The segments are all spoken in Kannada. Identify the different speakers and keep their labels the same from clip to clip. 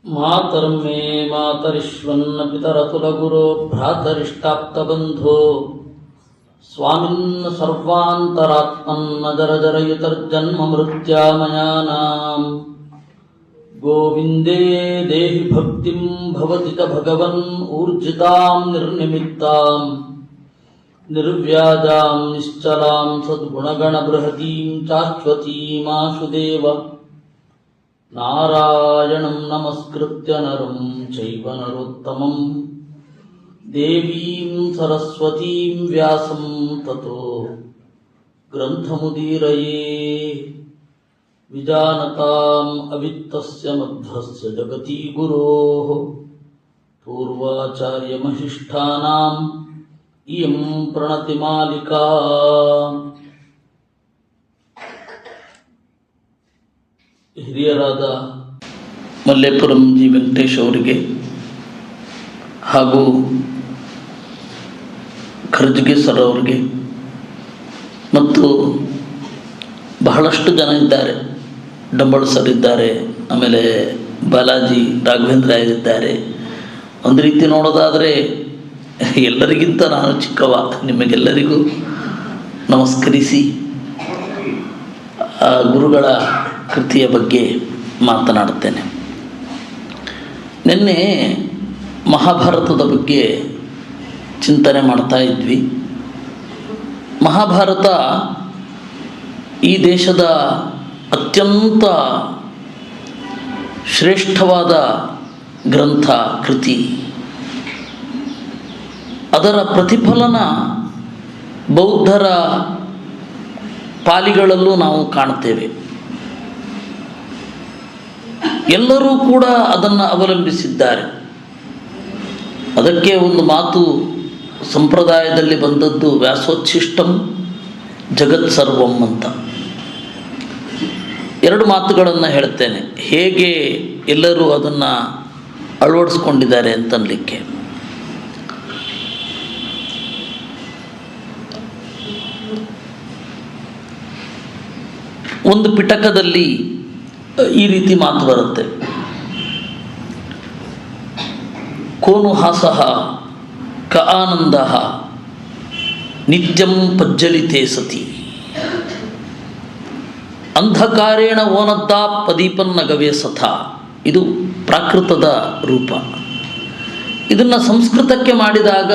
Speaker 1: ಮಾತರ್ಮೇ ಮಾತರಿಶ್ವನ್ನ ಪಿತರತುಲಗುರೋ ಭ್ರಾತರಿಷ್ಟಾಪ್ತಬಂಧೋ ಸ್ವಾಮಿನ್ನ ಸರ್ವಾಂತರಾತ್ಮನ್ನ ಜರಜರಯುತರ್ಜನ್ಮ ಮೃತ್ಯಾಮಯಾನಾಂ ಗೋವಿಂದೇ ದೇಹಿ ಭಕ್ತಿಂ ಭವತಿ ಚ ಭಗವನ್ ಊರ್ಜಿತಾಂ ನಿರ್ನಿಮಿತ್ತಾಂ ನಿರ್ವ್ಯಾಜಾಂ ನಿಶ್ಚಲಾಂ ಸದ್ಗುಣಗಣಬೃಹತೀಂ ಶಾಶ್ವತೀಮಾಶುದೇವ ನಾರಾಯಣಂ ನಮಸ್ಕೃತ್ಯ ನರಂ ಚೈವ ನರೋತ್ತಮಂ ದೇವೀಂ ಸರಸ್ವತೀಂ ವ್ಯಾಸಂ ತತೋ ಗ್ರಂಥಮುದೀರಯೇ ವಿಜಾನತಾಂ ಅವಿತ್ತಸ್ಯ ಮಧ್ವಸ್ಯ ಜಗತಿ ಗುರೋಃ ಪೂರ್ವಾಚಾರ್ಯಮಹಿಷ್ಠಾನಾಂ ಇಯಂ ಪ್ರಣತಿಮಾಲಿಕಾ. ಹಿರಿಯರಾದ ಮಲ್ಲೇಪುರಂ ಜಿ ವೆಂಕಟೇಶ್ ಅವರಿಗೆ ಹಾಗೂ ಖರ್ಜ್ಗೆ ಸರ್ ಅವರಿಗೆ ಮತ್ತು ಬಹಳಷ್ಟು ಜನ ಇದ್ದಾರೆ. ಡಂಬಳ ಸರ್ ಇದ್ದಾರೆ, ಆಮೇಲೆ ಬಾಲಾಜಿ ರಾಘವೇಂದ್ರ ಇದ್ದಾರೆ. ಒಂದು ರೀತಿ ನೋಡೋದಾದರೆ ಎಲ್ಲರಿಗಿಂತ ನಾನು ಚಿಕ್ಕವ. ನಿಮಗೆಲ್ಲರಿಗೂ ನಮಸ್ಕರಿಸಿ ಗುರುಗಳ ಕೃತಿಯ ಬಗ್ಗೆ ಮಾತನಾಡುತ್ತೇನೆ. ನಿನ್ನೆ ಮಹಾಭಾರತದ ಬಗ್ಗೆ ಚಿಂತನೆ ಮಾಡ್ತಾ ಇದ್ವಿ. ಮಹಾಭಾರತ ಈ ದೇಶದ ಅತ್ಯಂತ ಶ್ರೇಷ್ಠವಾದ ಗ್ರಂಥ, ಕೃತಿ. ಅದರ ಪ್ರತಿಫಲನ ಬೌದ್ಧರ ಪಾಲಿಗಳಲ್ಲೂ ನಾವು ಕಾಣುತ್ತೇವೆ. ಎಲ್ಲರೂ ಕೂಡ ಅದನ್ನು ಅವಲಂಬಿಸಿದ್ದಾರೆ. ಅದಕ್ಕೆ ಒಂದು ಮಾತು ಸಂಪ್ರದಾಯದಲ್ಲಿ ಬಂದದ್ದು, ವ್ಯಾಸೋಚ್ಛಿಷ್ಟಂ ಜಗತ್ ಸರ್ವಂ ಅಂತ. ಎರಡು ಮಾತುಗಳನ್ನು ಹೇಳ್ತೇನೆ, ಹೇಗೆ ಎಲ್ಲರೂ ಅದನ್ನು ಅಳವಡಿಸ್ಕೊಂಡಿದ್ದಾರೆ ಅಂತನ್ಲಿಕ್ಕೆ. ಒಂದು ಪಿಟಕದಲ್ಲಿ ಈ ರೀತಿ ಮಾತು ಬರುತ್ತೆ, ಕೋನು ಹಾಸಃ ಕ ಆನಂದಃ ನಿತ್ಯಂ ಪಜ್ಜಲಿತೆ ಸತಿ ಅಂಧಕಾರೇಣ ಓನದ್ದಾ ಪದೀಪನ್ನಗವೇ ಸಥ. ಇದು ಪ್ರಾಕೃತದ ರೂಪ. ಇದನ್ನು ಸಂಸ್ಕೃತಕ್ಕೆ ಮಾಡಿದಾಗ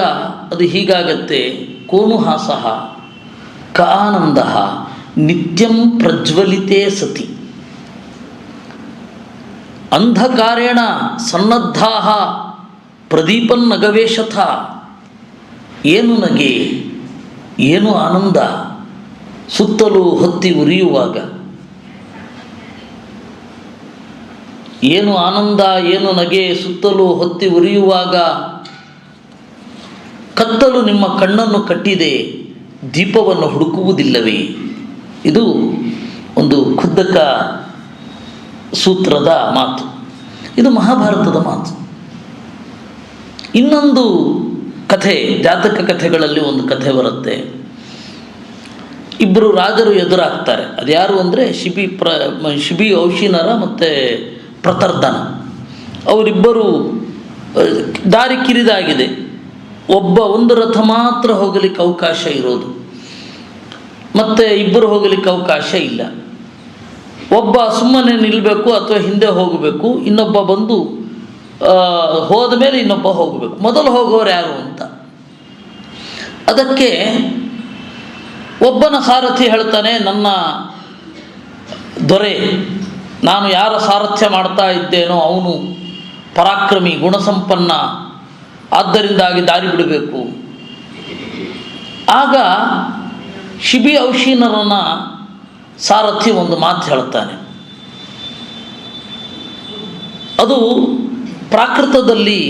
Speaker 1: ಅದು ಹೀಗಾಗತ್ತೆ, ಕೋನು ಹಾಸಃ ಕ ಆನಂದಃ ನಿತ್ಯಂ ಪ್ರಜ್ವಲಿತೆ ಸತಿ ಅಂಧಕಾರೇಣ ಸನ್ನದ್ಧಾಃ ಪ್ರದೀಪನ್ನಗವೇಶಥ. ಏನು ನಗೆ, ಏನು ಆನಂದ ಸುತ್ತಲೂ ಹೊತ್ತಿ ಉರಿಯುವಾಗ. ಏನು ಆನಂದ, ಏನು ನಗೆ ಸುತ್ತಲೂ ಹೊತ್ತಿ ಉರಿಯುವಾಗ. ಕತ್ತಲು ನಿಮ್ಮ ಕಣ್ಣನ್ನು ಕಟ್ಟಿದೆ, ದೀಪವನ್ನು ಹುಡುಕುವುದಿಲ್ಲವೇ. ಇದು ಒಂದು ಖುದ್ದಕ ಸೂತ್ರದ ಮಾತು. ಇದು ಮಹಾಭಾರತದ ಮಾತು. ಇನ್ನೊಂದು ಕಥೆ, ಜಾತಕ ಕಥೆಗಳಲ್ಲಿ ಒಂದು ಕಥೆ ಬರುತ್ತೆ. ಇಬ್ಬರು ರಾಜರು ಎದುರಾಗ್ತಾರೆ. ಅದ್ಯಾರು ಅಂದರೆ ಶಿಬಿ ಔಶಿನರ ಮತ್ತು ಪ್ರತರ್ಧನ. ಅವರಿಬ್ಬರು ದಾರಿ ಕಿರಿದಾಗಿದೆ. ಒಂದು ರಥ ಮಾತ್ರ ಹೋಗಲಿಕ್ಕೆ ಅವಕಾಶ ಇರೋದು, ಮತ್ತು ಇಬ್ಬರು ಹೋಗಲಿಕ್ಕೆ ಅವಕಾಶ ಇಲ್ಲ. ಒಬ್ಬ ಸುಮ್ಮನೆ ನಿಲ್ಲಬೇಕು ಅಥವಾ ಹಿಂದೆ ಹೋಗಬೇಕು, ಇನ್ನೊಬ್ಬ ಬಂದು ಹೋದ ಮೇಲೆ ಇನ್ನೊಬ್ಬ ಹೋಗಬೇಕು. ಮೊದಲು ಹೋಗೋರು ಯಾರು ಅಂತ. ಅದಕ್ಕೆ ಒಬ್ಬನ ಸಾರಥಿ ಹೇಳ್ತಾನೆ, ನನ್ನ ದೊರೆ, ನಾನು ಯಾರ ಸಾರಥ್ಯ ಮಾಡ್ತಾ ಇದ್ದೇನೋ ಅವನು ಪರಾಕ್ರಮಿ, ಗುಣಸಂಪನ್ನ, ಆದ್ದರಿಂದಾಗಿ ದಾರಿ ಬಿಡಬೇಕು. ಆಗ ಶಿಬಿ ಔಶಿನರನ ಸಾರಥಿ ಒಂದು ಮಾತು ಹೇಳ್ತಾನೆ. ಅದು ಪ್ರಾಕೃತದಲ್ಲಿ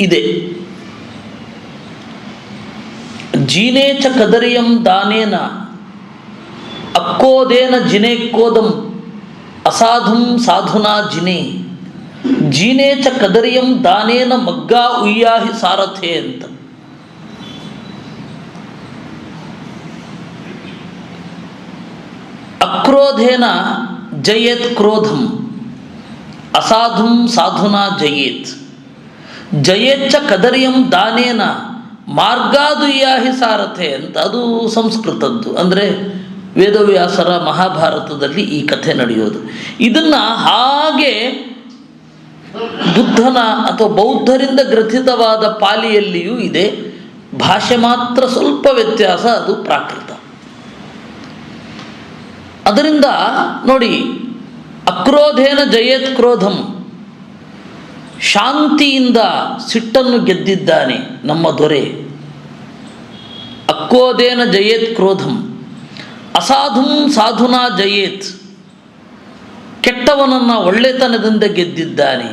Speaker 1: ಇದೆ. ಜೀನೇ ಚ ಕದರಿಯಂ ದಾನೇನ ಅಕ್ಕೋದೇನ ಜಿನೇಕ್ಕೋದಂ ಅಸಾಧುಂ ಸಾಧುನಾ ಜಿನೇ ಜೀನೇ ಚ ಕದರಿಯಂ ದಾನೇನ ಮಗ್ಗಾ ಉಯ್ಯಾಹಿ ಸಾರಥೆ ಅಂತ. ಅಕ್ರೋಧೇನ ಜಯೇತ್ ಕ್ರೋಧಂ ಅಸಾಧುಂ ಸಾಧುನಾ ಜಯೇತ್, ಜಯೇಚ್ಛ ಕದರಿಯಂ ದಾನೇನ ಮಾರ್ಗಾದುಯಾಹಿ ಸಾರಥೆ ಅಂತ, ಅದು ಸಂಸ್ಕೃತದ್ದು. ಅಂದರೆ ವೇದವ್ಯಾಸರ ಮಹಾಭಾರತದಲ್ಲಿ ಈ ಕಥೆ ನಡೆಯೋದು. ಇದನ್ನು ಹಾಗೆ ಬುದ್ಧನ ಅಥವಾ ಬೌದ್ಧರಿಂದ ಗ್ರಥಿತವಾದ ಪಾಲಿಯಲ್ಲಿಯೂ ಇದೆ. ಭಾಷೆ ಮಾತ್ರ ಸ್ವಲ್ಪ ವ್ಯತ್ಯಾಸ, ಅದು ಪ್ರಾಕೃತ. ಅದರಿಂದ ನೋಡಿ, ಅಕ್ರೋಧೇನ ಜಯೇತ್ ಕ್ರೋಧಂ, ಶಾಂತಿಯಿಂದ ಸಿಟ್ಟನ್ನು ಗೆದ್ದಿದ್ದಾನೆ ನಮ್ಮ ದೊರೆ. ಅಕ್ರೋಧೇನ ಜಯೇತ್ ಕ್ರೋಧಂ, ಅಸಾಧುಂ ಸಾಧುನಾ ಜಯೇತ್, ಕೆಟ್ಟವನನ್ನು ಒಳ್ಳೆತನದಿಂದ ಗೆದ್ದಿದ್ದಾನೆ.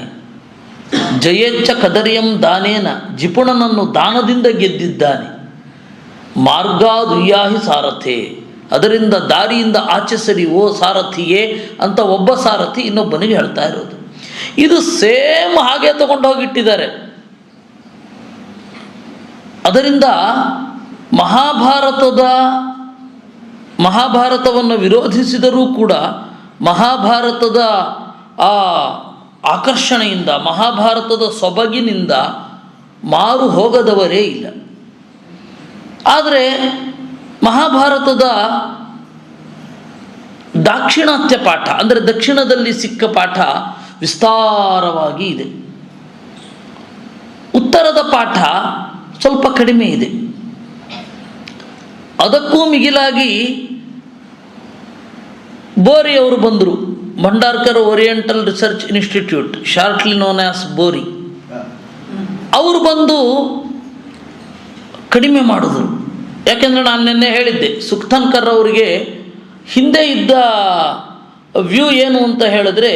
Speaker 1: ಜಯೇಚ್ಛ ಕದರಿಯಂ ದಾನೇನ, ಜಿಪುಣನನ್ನು ದಾನದಿಂದ ಗೆದ್ದಿದ್ದಾನೆ. ಮಾರ್ಗಾದುಯಾಹಿ ಸಾರಥೆ, ಅದರಿಂದ ದಾರಿಯಿಂದ ಆಚೆ ಸರಿ ಓ ಸಾರಥಿಯೇ ಅಂತ ಒಬ್ಬ ಸಾರಥಿ ಇನ್ನೊಬ್ಬನಿಗೆ ಹೇಳ್ತಾ ಇರೋದು. ಇದು ಸೇಮ್ ಹಾಗೆ ತಗೊಂಡು ಹೋಗಿಟ್ಟಿದ್ದಾರೆ. ಅದರಿಂದ ಮಹಾಭಾರತವನ್ನು ವಿರೋಧಿಸಿದರೂ ಕೂಡ ಮಹಾಭಾರತದ ಆ ಆಕರ್ಷಣೆಯಿಂದ, ಮಹಾಭಾರತದ ಸೊಬಗಿನಿಂದ ಮಾರು ಹೋಗದವರೇ ಇಲ್ಲ. ಆದರೆ ಮಹಾಭಾರತದ ದಾಕ್ಷಿಣಾತ್ಯ ಪಾಠ, ಅಂದರೆ ದಕ್ಷಿಣದಲ್ಲಿ ಸಿಕ್ಕ ಪಾಠ ವಿಸ್ತಾರವಾಗಿ ಇದೆ. ಉತ್ತರದ ಪಾಠ ಸ್ವಲ್ಪ ಕಡಿಮೆ ಇದೆ. ಅದಕ್ಕೂ ಮಿಗಿಲಾಗಿ ಬೋರಿ ಅವರು ಬಂದರು, Bhandarkar oriental research institute, shortly known as BORI. ಅವರು ಬಂದು ಕಡಿಮೆ ಮಾಡಿದ್ರು. ಯಾಕೆಂದರೆ ನಾನು ನಿನ್ನೆ ಹೇಳಿದ್ದೆ, ಸುಖ್ತನ್ಕರ್ ಅವರಿಗೆ ಹಿಂದೆ ಇದ್ದ ವ್ಯೂ ಏನು ಅಂತ ಹೇಳಿದ್ರೆ,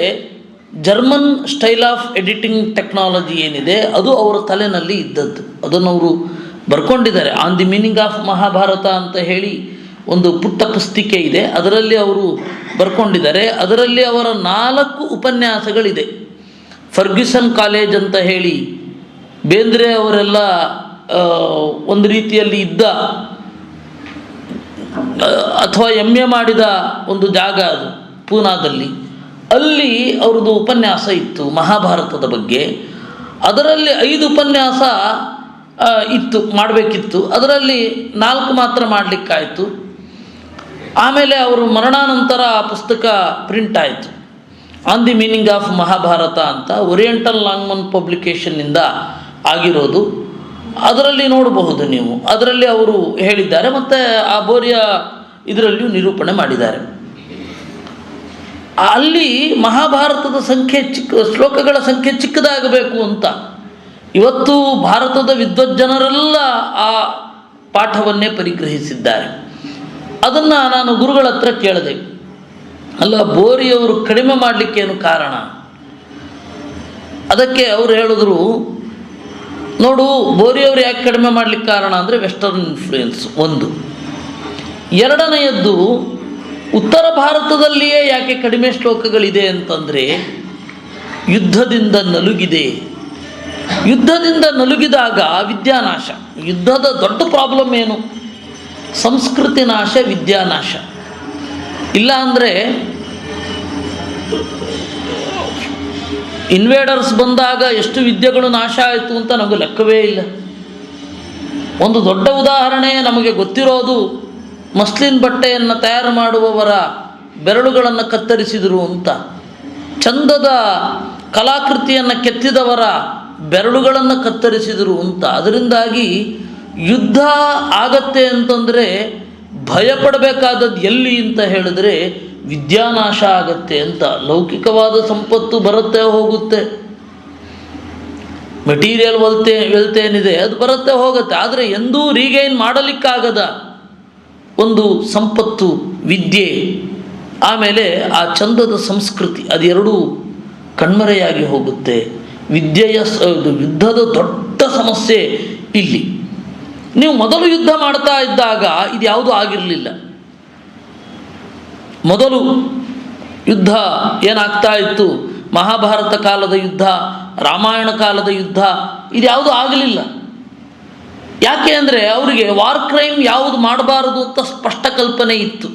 Speaker 1: German style of editing technology ಏನಿದೆ ಅದು ಅವರ ತಲೆನಲ್ಲಿ ಇದ್ದದ್ದು. ಅದನ್ನು ಅವರು ಬರ್ಕೊಂಡಿದ್ದಾರೆ. On the meaning of Mahabharata ಅಂತ ಹೇಳಿ ಒಂದು ಪುಟ್ಟ ಪುಸ್ತಿಕೆ ಇದೆ, ಅದರಲ್ಲಿ ಅವರು ಬರ್ಕೊಂಡಿದ್ದಾರೆ. ಅದರಲ್ಲಿ ಅವರ 4 ಉಪನ್ಯಾಸಗಳಿದೆ. ಫರ್ಗ್ಯೂಸನ್ ಕಾಲೇಜ್ ಅಂತ ಹೇಳಿ ಬೇಂದ್ರೆ ಅವರೆಲ್ಲ ಒಂದು ರೀತಿಯಲ್ಲಿ ಇದ್ದ ಅಥವಾ MA ಮಾಡಿದ ಒಂದು ಜಾಗ ಅದು ಪೂನಾದಲ್ಲಿ. ಅಲ್ಲಿ ಅವ್ರದ್ದು ಉಪನ್ಯಾಸ ಇತ್ತು ಮಹಾಭಾರತದ ಬಗ್ಗೆ. ಅದರಲ್ಲಿ 5 ಉಪನ್ಯಾಸ ಇತ್ತು, ಮಾಡಬೇಕಿತ್ತು. ಅದರಲ್ಲಿ 4 ಮಾತ್ರ ಮಾಡಲಿಕ್ಕಾಯಿತು. ಆಮೇಲೆ ಅವರು ಮರಣಾನಂತರ ಆ ಪುಸ್ತಕ ಪ್ರಿಂಟ್ ಆಯಿತು, on the meaning of Mahabharata ಅಂತ, ಓರಿಯೆಂಟಲ್ ಲಾಂಗ್ಮನ್ ಪಬ್ಲಿಕೇಶನ್ನಿಂದ ಆಗಿರೋದು. ಅದರಲ್ಲಿ ನೋಡಬಹುದು ನೀವು. ಅದರಲ್ಲಿ ಅವರು ಹೇಳಿದ್ದಾರೆ, ಮತ್ತು ಆ ಬೋರಿಯ ಇದರಲ್ಲಿಯೂ ನಿರೂಪಣೆ ಮಾಡಿದ್ದಾರೆ. ಅಲ್ಲಿ ಮಹಾಭಾರತದ ಸಂಖ್ಯೆ ಶ್ಲೋಕಗಳ ಸಂಖ್ಯೆ ಚಿಕ್ಕದಾಗಬೇಕು ಅಂತ ಇವತ್ತು ಭಾರತದ ವಿದ್ವಜ್ಜನರೆಲ್ಲ ಆ ಪಾಠವನ್ನೇ ಪರಿಗ್ರಹಿಸಿದ್ದಾರೆ. ಅದನ್ನು ನಾನು ಗುರುಗಳ ಹತ್ರ ಕೇಳಿದೆ, ಅಲ್ಲ ಬೋರಿಯವರು ಕಡಿಮೆ ಮಾಡಲಿಕ್ಕೇನು ಕಾರಣ? ಅದಕ್ಕೆ ಅವರು ಹೇಳಿದ್ರು, ನೋಡು ಬೋರಿಯವರು ಯಾಕೆ ಕಡಿಮೆ ಮಾಡಲಿಕ್ಕೆ ಕಾರಣ ಅಂದರೆ ವೆಸ್ಟರ್ನ್ ಇನ್ಫ್ಲೂಯೆನ್ಸ್ ಒಂದು. ಎರಡನೆಯದ್ದು, ಉತ್ತರ ಭಾರತದಲ್ಲಿಯೇ ಯಾಕೆ ಕಡಿಮೆ ಶ್ಲೋಕಗಳಿದೆ ಅಂತಂದರೆ ಯುದ್ಧದಿಂದ ನಲುಗಿದೆ. ಯುದ್ಧದಿಂದ ನಲುಗಿದಾಗ ವಿದ್ಯಾನಾಶ. ಯುದ್ಧದ ದೊಡ್ಡ ಪ್ರಾಬ್ಲಮ್ ಏನು? ಸಂಸ್ಕೃತಿ ನಾಶ, ವಿದ್ಯಾನಾಶ. ಇಲ್ಲ ಅಂದರೆ ಇನ್ವೇಡರ್ಸ್ ಬಂದಾಗ ಎಷ್ಟು ವಿದ್ಯೆಗಳು ನಾಶ ಆಯಿತು ಅಂತ ನಮಗೆ ಲೆಕ್ಕವೇ ಇಲ್ಲ. ಒಂದು ದೊಡ್ಡ ಉದಾಹರಣೆ ನಮಗೆ ಗೊತ್ತಿರೋದು, ಮಸ್ಲಿನ್ ಬಟ್ಟೆಯನ್ನು ತಯಾರು ಮಾಡುವವರ ಬೆರಳುಗಳನ್ನು ಕತ್ತರಿಸಿದರು ಅಂತ, ಚಂದದ ಕಲಾಕೃತಿಯನ್ನು ಕೆತ್ತಿದವರ ಬೆರಳುಗಳನ್ನು ಕತ್ತರಿಸಿದರು ಅಂತ. ಅದರಿಂದಾಗಿ ಯುದ್ಧ ಆಗತ್ತೆ ಅಂತಂದರೆ ಭಯಪಡಬೇಕಾದದ್ದು ಎಲ್ಲಿ ಅಂತ ಹೇಳಿದ್ರೆ ವಿದ್ಯಾನಾಶ ಆಗತ್ತೆ ಅಂತ. ಲೌಕಿಕವಾದ ಸಂಪತ್ತು ಬರುತ್ತೆ ಹೋಗುತ್ತೆ, ಮೆಟೀರಿಯಲ್ ವೆಲ್ತ್ ಏನಿದೆ ಅದು ಬರುತ್ತೆ ಹೋಗುತ್ತೆ, ಆದರೆ ಎಂದೂ ರೀಗೈನ್ ಮಾಡಲಿಕ್ಕಾಗದ ಒಂದು ಸಂಪತ್ತು ವಿದ್ಯೆ, ಆಮೇಲೆ ಆ ಚಂದದ ಸಂಸ್ಕೃತಿ, ಅದೆರಡೂ ಕಣ್ಮರೆಯಾಗಿ ಹೋಗುತ್ತೆ. ಯುದ್ಧದ ದೊಡ್ಡ ಸಮಸ್ಯೆ ಇಲ್ಲಿ. ನೀವು ಮೊದಲು ಯುದ್ಧ ಮಾಡ್ತಾ ಇದ್ದಾಗ ಇದು ಯಾವುದೂ ಆಗಿರಲಿಲ್ಲ. ಮೊದಲು ಯುದ್ಧ ಏನಾಗ್ತಾ ಇತ್ತು, ಮಹಾಭಾರತ ಕಾಲದ ಯುದ್ಧ, ರಾಮಾಯಣ ಕಾಲದ ಯುದ್ಧ, ಇದು ಯಾವುದೂ ಆಗಲಿಲ್ಲ. ಯಾಕೆ ಅಂದರೆ ಅವರಿಗೆ ವಾರ್ ಕ್ರೈಮ್ ಯಾವುದು ಮಾಡಬಾರದು ಅಂತ ಸ್ಪಷ್ಟ ಕಲ್ಪನೆ ಇತ್ತು.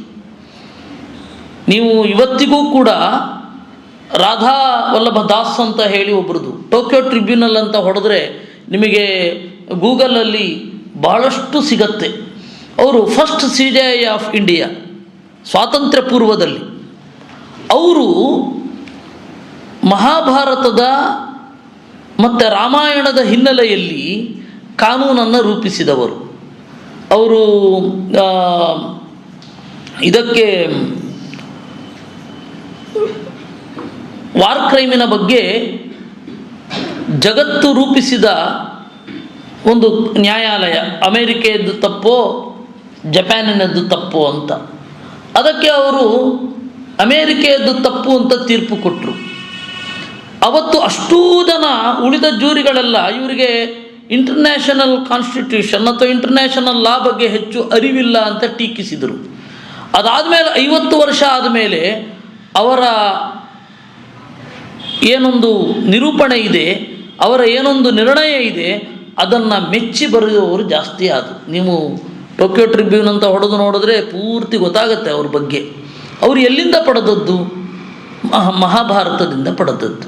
Speaker 1: ನೀವು ಇವತ್ತಿಗೂ ಕೂಡ ರಾಧಾ ವಲ್ಲಭ ದಾಸ್ ಅಂತ ಹೇಳಿ ಒಬ್ರದ್ದು ಟೋಕಿಯೋ ಟ್ರಿಬ್ಯುನಲ್ ಅಂತ ಹೊಡೆದ್ರೆ ನಿಮಗೆ ಗೂಗಲಲ್ಲಿ ಬಹಳಷ್ಟು ಸಿಗತ್ತೆ. ಅವರು ಫಸ್ಟ್ CJI ಆಫ್ ಇಂಡಿಯಾ ಸ್ವಾತಂತ್ರ್ಯ ಪೂರ್ವದಲ್ಲಿ ಅವರು ಮಹಾಭಾರತದ ಮತ್ತು ರಾಮಾಯಣದ ಹಿನ್ನೆಲೆಯಲ್ಲಿ ಕಾನೂನನ್ನು ರೂಪಿಸಿದವರು. ಅವರು ಇದಕ್ಕೆ ವಾರ್ ಕ್ರೈಮಿನ ಬಗ್ಗೆ ಜಗತ್ತು ರೂಪಿಸಿದ ಒಂದು ನ್ಯಾಯಾಲಯ, ಅಮೇರಿಕೆಯದ್ದು ತಪ್ಪೋ ಜಪಾನಿನದ್ದು ತಪ್ಪೋ ಅಂತ. ಅದಕ್ಕೆ ಅವರು ಅಮೇರಿಕೆಯದ್ದು ತಪ್ಪು ಅಂತ ತೀರ್ಪು ಕೊಟ್ಟರು. ಅವತ್ತು ಅಷ್ಟೂ ಜನ ಉಳಿದ ಜೂರಿಗಳೆಲ್ಲ ಇವರಿಗೆ ಇಂಟರ್ನ್ಯಾಷನಲ್ ಕಾನ್ಸ್ಟಿಟ್ಯೂಷನ್ ಅಥವಾ ಇಂಟರ್ನ್ಯಾಷನಲ್ ಲಾ ಬಗ್ಗೆ ಹೆಚ್ಚು ಅರಿವಿಲ್ಲ ಅಂತ ಟೀಕಿಸಿದರು. ಅದಾದಮೇಲೆ 50 ವರ್ಷ ಆದಮೇಲೆ ಅವರ ಏನೊಂದು ನಿರೂಪಣೆ ಇದೆ, ಅವರ ಏನೊಂದು ನಿರ್ಣಯ ಇದೆ, ಅದನ್ನು ಮೆಚ್ಚಿ ಬರೆಯುವವರು ಜಾಸ್ತಿ ಆದರು. ನೀವು ಟೋಕಿಯೋ ಟ್ರಿಬ್ಯೂನ್ ಅಂತ ಹೊಡೆದು ನೋಡಿದ್ರೆ ಪೂರ್ತಿ ಗೊತ್ತಾಗುತ್ತೆ ಅವ್ರ ಬಗ್ಗೆ. ಅವರು ಎಲ್ಲಿಂದ ಪಡೆದದ್ದು? ಮಹಾಭಾರತದಿಂದ ಪಡೆದದ್ದು.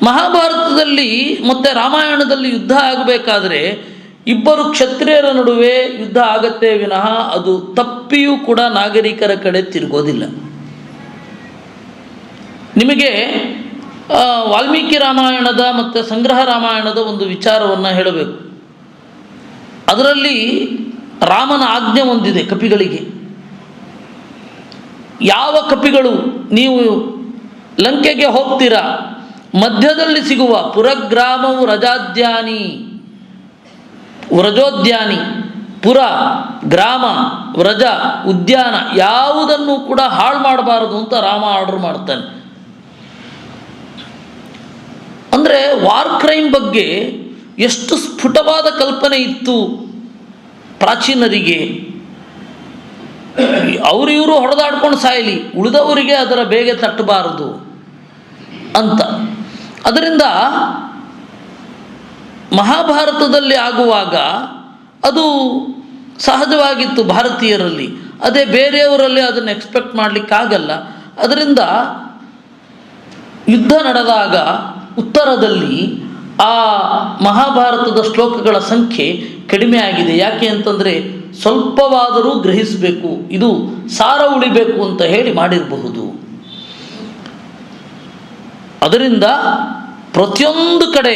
Speaker 1: ಮಹಾಭಾರತದಲ್ಲಿ ಮತ್ತು ರಾಮಾಯಣದಲ್ಲಿ ಯುದ್ಧ ಆಗಬೇಕಾದ್ರೆ ಇಬ್ಬರು ಕ್ಷತ್ರಿಯರ ನಡುವೆ ಯುದ್ಧ ಆಗತ್ತೆ ವಿನಃ ಅದು ತಪ್ಪಿಯೂ ಕೂಡ ನಾಗರಿಕರ ಕಡೆ ತಿರುಗೋದಿಲ್ಲ. ನಿಮಗೆ ವಾಲ್ಮೀಕಿ ರಾಮಾಯಣದ ಮತ್ತು ಸಂಗ್ರಹ ರಾಮಾಯಣದ ಒಂದು ವಿಚಾರವನ್ನು ಹೇಳಬೇಕು. ಅದರಲ್ಲಿ ರಾಮನ ಆಜ್ಞೆ ಒಂದಿದೆ ಕಪಿಗಳಿಗೆ. ಯಾವ ಕಪಿಗಳು ನೀವು ಲಂಕೆಗೆ ಹೋಗ್ತೀರಾ, ಮಧ್ಯದಲ್ಲಿ ಸಿಗುವ ಪುರಗ್ರಾಮವು ವ್ರಜೋದ್ಯಾನಿ, ಪುರ, ಗ್ರಾಮ, ವ್ರಜ, ಉದ್ಯಾನ ಯಾವುದನ್ನು ಕೂಡ ಹಾಳು ಮಾಡಬಾರದು ಅಂತ ರಾಮ ಆರ್ಡರ್ ಮಾಡ್ತಾನೆ. ಅಂದರೆ ವಾರ್ ಕ್ರೈಮ್ ಬಗ್ಗೆ ಎಷ್ಟು ಸ್ಫುಟವಾದ ಕಲ್ಪನೆ ಇತ್ತು ಪ್ರಾಚೀನರಿಗೆ. ಅವರು ಇವರು ಹೊಡೆದಾಡ್ಕೊಂಡು ಸಾಯಲಿ, ಉಳಿದವರಿಗೆ ಅದರ ಬೇಗೆ ತಟ್ಟಬಾರದು ಅಂತ. ಅದರಿಂದ ಮಹಾಭಾರತದಲ್ಲಿ ಆಗುವಾಗ ಅದು ಸಹಜವಾಗಿತ್ತು ಭಾರತೀಯರಲ್ಲಿ, ಅದೇ ಬೇರೆಯವರಲ್ಲಿ ಅದನ್ನು ಎಕ್ಸ್ಪೆಕ್ಟ್ ಮಾಡಲಿಕ್ಕಾಗಲ್ಲ. ಅದರಿಂದ ಯುದ್ಧ ನಡೆದಾಗ ಉತ್ತರದಲ್ಲಿ ಆ ಮಹಾಭಾರತದ ಶ್ಲೋಕಗಳ ಸಂಖ್ಯೆ ಕಡಿಮೆ ಆಗಿದೆ. ಯಾಕೆ ಅಂತಂದರೆ ಸ್ವಲ್ಪವಾದರೂ ಗ್ರಹಿಸಬೇಕು, ಇದು ಸಾರ ಉಳಿಬೇಕು ಅಂತ ಹೇಳಿ ಮಾಡಿರಬಹುದು. ಅದರಿಂದ ಪ್ರತಿಯೊಂದು ಕಡೆ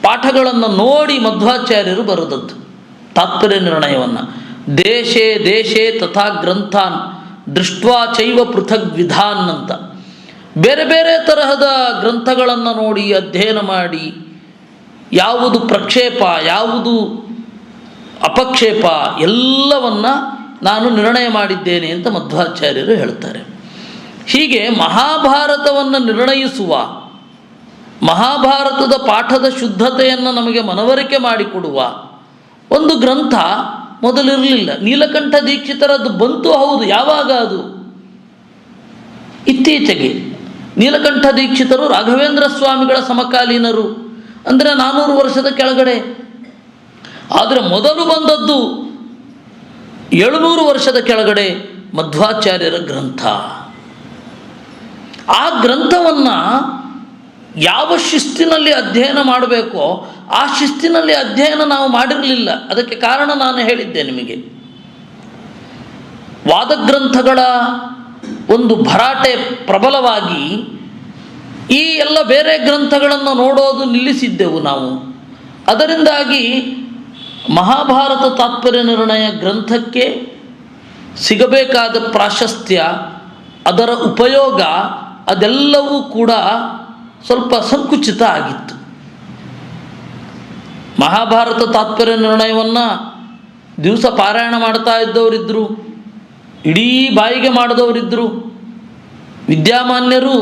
Speaker 1: ಪಾಠಗಳನ್ನು ನೋಡಿ ಮಧ್ವಾಚಾರ್ಯರು ಬರೆದದ್ದು ತಾತ್ಪರ್ಯ ನಿರ್ಣಯವನ್ನು. ದೇಶೇ ದೇಶೇ ತಥಾ ಗ್ರಂಥಾನ್ ದೃಷ್ಟ್ವಾ ಚೈವ ಪೃಥಗ್ ವಿಧಾನ್ ಅಂತ ಬೇರೆ ಬೇರೆ ತರಹದ ಗ್ರಂಥಗಳನ್ನು ನೋಡಿ ಅಧ್ಯಯನ ಮಾಡಿ ಯಾವುದು ಪ್ರಕ್ಷೇಪ ಯಾವುದು ಅಪಕ್ಷೇಪ ಎಲ್ಲವನ್ನು ನಾನು ನಿರ್ಣಯ ಮಾಡಿದ್ದೇನೆ ಅಂತ ಮಧ್ವಾಚಾರ್ಯರು ಹೇಳ್ತಾರೆ. ಹೀಗೆ ಮಹಾಭಾರತವನ್ನು ನಿರ್ಣಯಿಸುವ, ಮಹಾಭಾರತದ ಪಾಠದ ಶುದ್ಧತೆಯನ್ನು ನಮಗೆ ಮನವರಿಕೆ ಮಾಡಿಕೊಡುವ ಒಂದು ಗ್ರಂಥ ಮೊದಲಿರಲಿಲ್ಲ. ನೀಲಕಂಠ ದೀಕ್ಷಿತರದ್ದು ಬಂತು, ಹೌದು. ಯಾವಾಗ ಅದು? ಇತ್ತೀಚೆಗೆ. ನೀಲಕಂಠ ದೀಕ್ಷಿತರು ರಾಘವೇಂದ್ರ ಸ್ವಾಮಿಗಳ ಸಮಕಾಲೀನರು, ಅಂದರೆ 400 ವರ್ಷದ ಕೆಳಗಡೆ. ಆದರೆ ಮೊದಲು ಬಂದದ್ದು 700 ವರ್ಷದ ಕೆಳಗಡೆ ಮಧ್ವಾಚಾರ್ಯರ ಗ್ರಂಥ. ಆ ಗ್ರಂಥವನ್ನು ಯಾವ ಶಿಸ್ತಿನಲ್ಲಿ ಅಧ್ಯಯನ ಮಾಡಬೇಕೋ ಆ ಶಿಸ್ತಿನಲ್ಲಿ ಅಧ್ಯಯನ ನಾವು ಮಾಡಿರಲಿಲ್ಲ. ಅದಕ್ಕೆ ಕಾರಣ ನಾನು ಹೇಳಿದ್ದೆ ನಿಮಗೆ. ವಾದಗ್ರಂಥಗಳ ಒಂದು ಭರಾಟೆ ಪ್ರಬಲವಾಗಿ ಈ ಎಲ್ಲ ಬೇರೆ ಗ್ರಂಥಗಳನ್ನು ನೋಡೋದು ನಿಲ್ಲಿಸಿದ್ದೆವು ನಾವು. ಅದರಿಂದಾಗಿ ಮಹಾಭಾರತ ತಾತ್ಪರ್ಯ ನಿರ್ಣಯ ಗ್ರಂಥಕ್ಕೆ ಸಿಗಬೇಕಾದ ಪ್ರಾಶಸ್ತ್ಯ, ಅದರ ಉಪಯೋಗ ಅದೆಲ್ಲವೂ ಕೂಡ ಸ್ವಲ್ಪ ಸಂಕುಚಿತ ಆಗಿತ್ತು. ಮಹಾಭಾರತ ತಾತ್ಪರ್ಯ ನಿರ್ಣಯವನ್ನು ದಿವಸ ಪಾರಾಯಣ ಮಾಡ್ತಾ ಇದ್ದವರಿದ್ದರು, ಇಡೀ ಬಾಯಿಗೆ ಮಾಡಿದವರಿದ್ದರು. ವಿದ್ಯಾಮಾನ್ಯರು